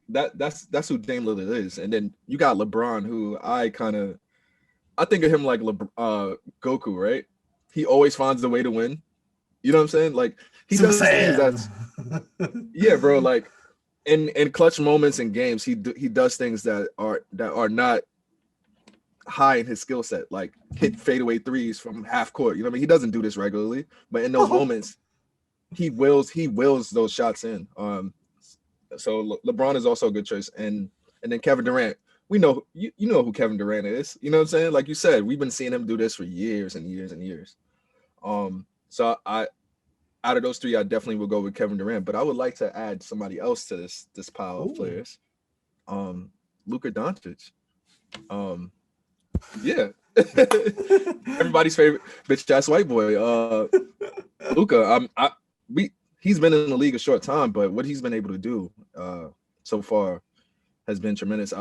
that's who Dame Lillard is, and then you got LeBron, who I think of him like Goku, right? He always finds the way to win. You know what I'm saying? Like he does things that's yeah, bro. Like in clutch moments in games, he does things that are not high in his skill set, like hit fadeaway threes from half court. You know what I mean? He doesn't do this regularly, but in those moments, he wills those shots in. So LeBron is also a good choice, and then Kevin Durant. We know you know who Kevin Durant is. You know what I'm saying? Like you said, we've been seeing him do this for years and years and years. So out of those three, I definitely will go with Kevin Durant, but I would like to add somebody else to this pile of players. Luka Doncic. Yeah. Everybody's favorite bitch ass white boy. Luka. He's been in the league a short time, but what he's been able to do so far has been tremendous.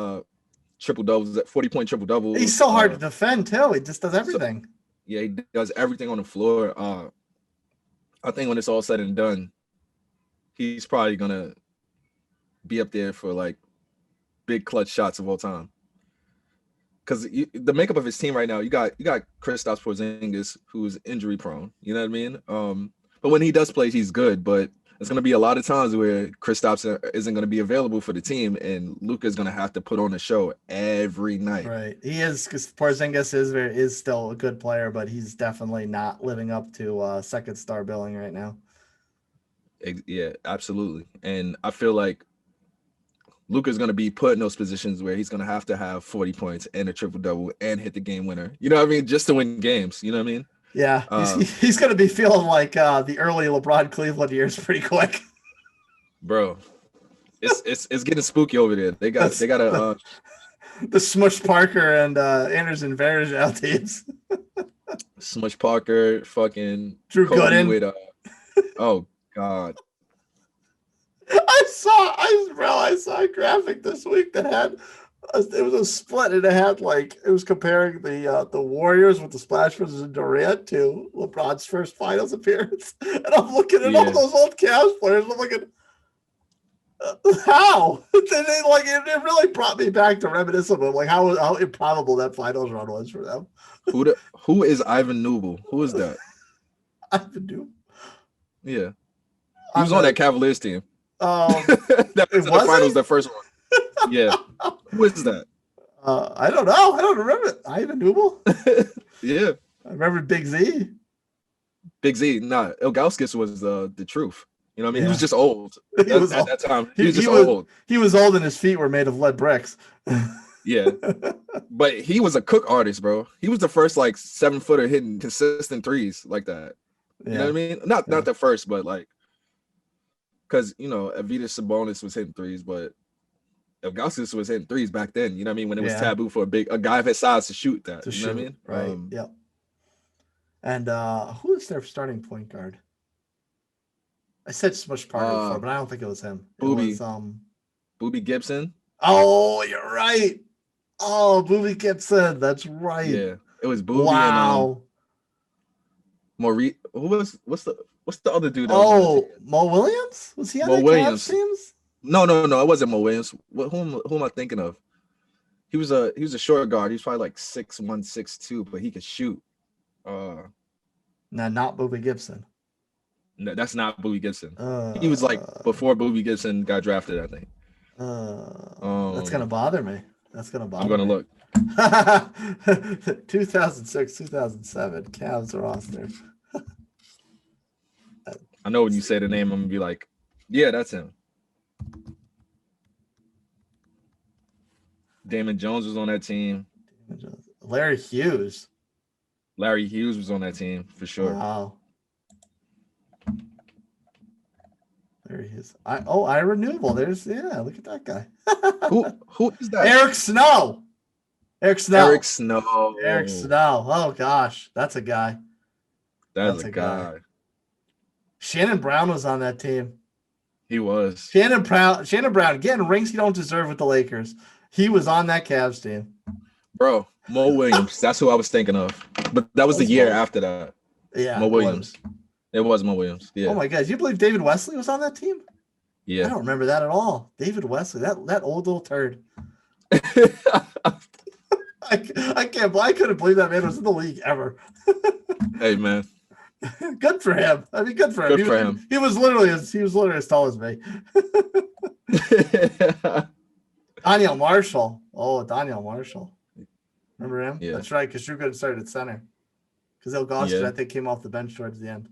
Triple doubles, 40-point triple double. He's so hard to defend too. He just does everything. Yeah, he does everything on the floor. I think when it's all said and done, he's probably gonna be up there for like big clutch shots of all time. Because the makeup of his team right now, you got Kristaps Porzingis, who's injury prone. You know what I mean? But when he does play, he's good. But it's going to be a lot of times where Kristaps isn't going to be available for the team, and Luka's going to have to put on a show every night. Right, he is, because Porzingis is still a good player, but he's definitely not living up to second star billing right now. Yeah, absolutely. And I feel like Luka's going to be put in those positions where he's going to have 40 points and a triple double and hit the game winner. You know what I mean? Just to win games. You know what I mean? Yeah, he's going to be feeling like the early LeBron Cleveland years pretty quick. Bro, it's getting spooky over there. They got a the Smush Parker and Anderson Varejao teams. Smush Parker, fucking Drew Gooden with oh God. I saw a graphic this week that had it was a split, and it was comparing the Warriors with the Splash Brothers and Durant to LeBron's first finals appearance. And I'm looking at all those old Cavs players. I'm looking, how? It really brought me back to reminiscent of like how improbable that finals run was for them. Who is Ivan Newell? Who is that? Ivan Newell. Yeah. He was on that Cavaliers team. That was it in the was finals, he? the first one. Yeah. Who is that? I don't know. I don't remember it. Ivan Newell. Yeah. I remember Big Z. Big Z. Nah, Ilgauskas was the truth. You know what I mean? He was Yeah. just old. He was At old. that time. He was just old. He was old and his feet were made of lead bricks. Yeah. But he was a cook artist, bro. He was the first like 7-footer hitting consistent threes like that. You know what I mean? Not the first, but like, because Avitas Sabonis was hitting threes, but Ilgauskas was hitting threes back then. You know what I mean? When it was taboo for a guy of his size to shoot that. You know what I mean? Right. Yep. And who is their starting point guard? I said Smush Parker before, but I don't think it was him. Booby. It was Booby Gibson. Oh, you're right. Oh, Booby Gibson. That's right. Yeah, it was Booby and Maurice. What's the other dude? Oh, Mo Williams? Was he on Mo the Williams. Cavs teams? No, it wasn't Mo Williams. Who am I thinking of? He was a short guard. He was probably like 6'1", 6'2", but he could shoot. No, not Booby Gibson. No, that's not Booby Gibson. He was like before Booby Gibson got drafted, I think. That's gonna bother me. I'm gonna look. 2006, 2007 Cavs roster. I know when you say the name, I'm gonna be like, yeah, that's him. Damon Jones was on that team. Larry Hughes. Larry Hughes was on that team for sure. Wow. There he is. Ira Newell. Look at that guy. Who is that? Eric Snow. Eric Snow. Oh gosh, that's a guy. That's a guy. Shannon Brown was on that team. He was. Shannon Brown getting rings he don't deserve with the Lakers. He was on that Cavs team. Bro, Mo Williams. That's who I was thinking of. But that was the year after that. Yeah. Mo Williams. It was Mo Williams. Yeah. Oh my God. Do you believe David Wesley was on that team? Yeah. I don't remember that at all. David Wesley, that old little turd. I couldn't believe that man was in the league ever. Hey man. Good for him. I mean, good for him. He was literally as tall as me. Daniel Marshall. Oh, Daniel Marshall. Remember him? Yeah. That's right, because Shrewgood started at center. Because Ilgauskas, I think, came off the bench towards the end.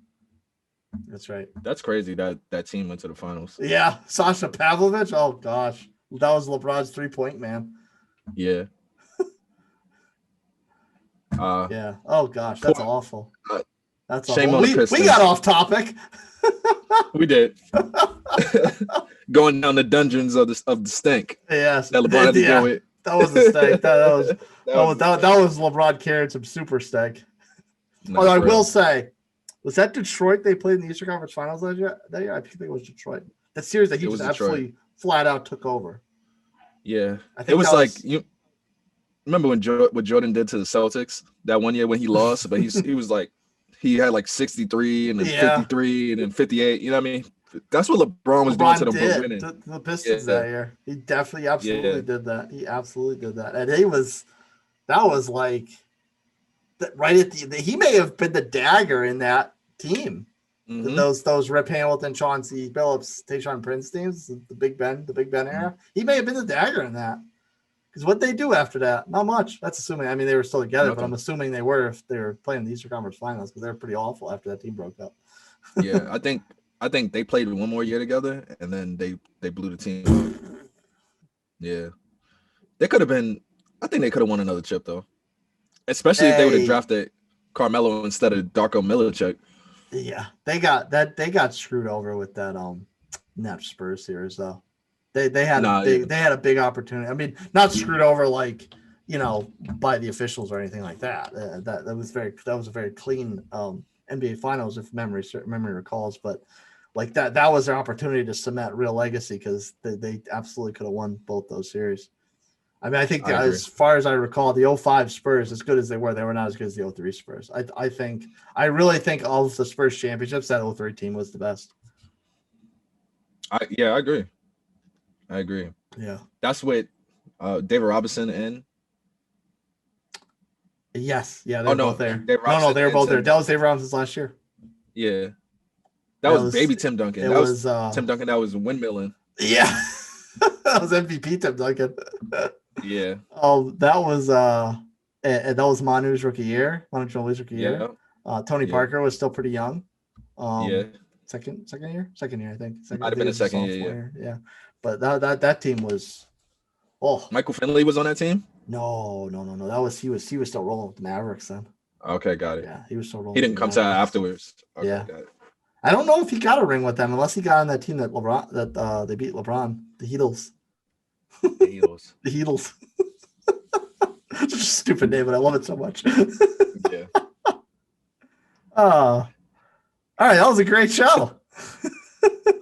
That's right. That's crazy that team went to the finals. Yeah. Sasha Pavlovich. Oh, gosh. That was LeBron's 3-point man. Yeah. Yeah. Oh, gosh. That's awful. That's shame awful. on the Pistons. We got off topic. We did. Going down the dungeons of the stink. Yes. That LeBron had to go with. That was a stink. That was LeBron carrying some super stink. Although I will say, was that Detroit they played in the Eastern Conference Finals that year? I think it was Detroit. That series that he just absolutely flat out took over. Yeah. It was like you remember what Jordan did to the Celtics that one year when he lost, but he was like he had like 63 and then 53 and then 58. You know what I mean? That's what LeBron was doing to them for winning. The Pistons that year. He definitely absolutely did that. He absolutely did that. And that was like right at he may have been the dagger in that team. Mm-hmm. Those Rip Hamilton, Chauncey Billups, Tayshaun Prince teams, the Big Ben era. He may have been the dagger in that. Because what they do after that, not much. That's assuming. I mean, they were still together, but I'm assuming they were if they were playing the Eastern Conference Finals because they were pretty awful after that team broke up. Yeah, I think they played one more year together, and then they blew the team up. Yeah, they could have been. I think they could have won another chip though, especially if they would have drafted Carmelo instead of Darko Milicic. Yeah, they got screwed over with that Nets Spurs series though. They had a big opportunity. I mean, not screwed over like by the officials or anything like that. That was a very clean NBA Finals if memory recalls. But like that was their opportunity to cement real legacy because they absolutely could have won both those series. I mean, I think as far as I recall, the 05 Spurs, as good as they were not as good as the 03 Spurs. I really think all of the Spurs championships, that 03 team was the best. I agree. Yeah. That's what David Robinson and yes. Yeah, they're both there. They were both there. That was David Robinson's last year. Yeah. That was baby Tim Duncan. It That was was Tim Duncan. That was windmilling. yeah. That was MVP Tim Duncan. Yeah. That was and that was Manu's rookie year. Manu Ginobili's rookie year. Tony Yeah. Parker was still pretty young. Yeah. Second year, I think. Might have been a second year. Yeah. But that team was. Oh, Michael Finley was on that team. no. That was he was still rolling with the Mavericks then. Okay, got it. Yeah, he was still rolling. He didn't with the come to Mavericks. afterwards. Okay, Yeah. got it. I don't know if he got a ring with them unless he got on that team that they beat LeBron, the Heatles. The Eagles. The Heatles. It's just a stupid name, but I love it so much. Yeah. All right, that was a great show.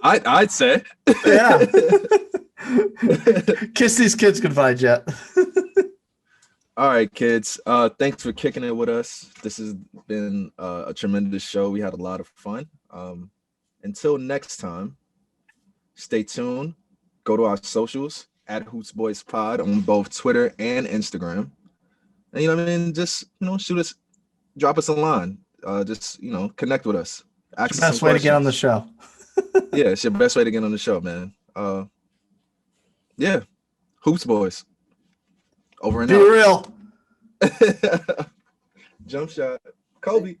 I'd say. Yeah. Kiss these kids goodbye, Jet. All right, kids. Thanks for kicking it with us. This has been a tremendous show. We had a lot of fun. Until next time, stay tuned. Go to our socials at Hoots Boys Pod on both Twitter and Instagram. And you know what I mean? Just shoot us, drop us a line. Just connect with us. Ask us Best some way to get on the questions. show. Yeah, it's your best way to get on the show, man. Yeah. Hoops Boys. Over and Be out. real. Jump shot. Kobe.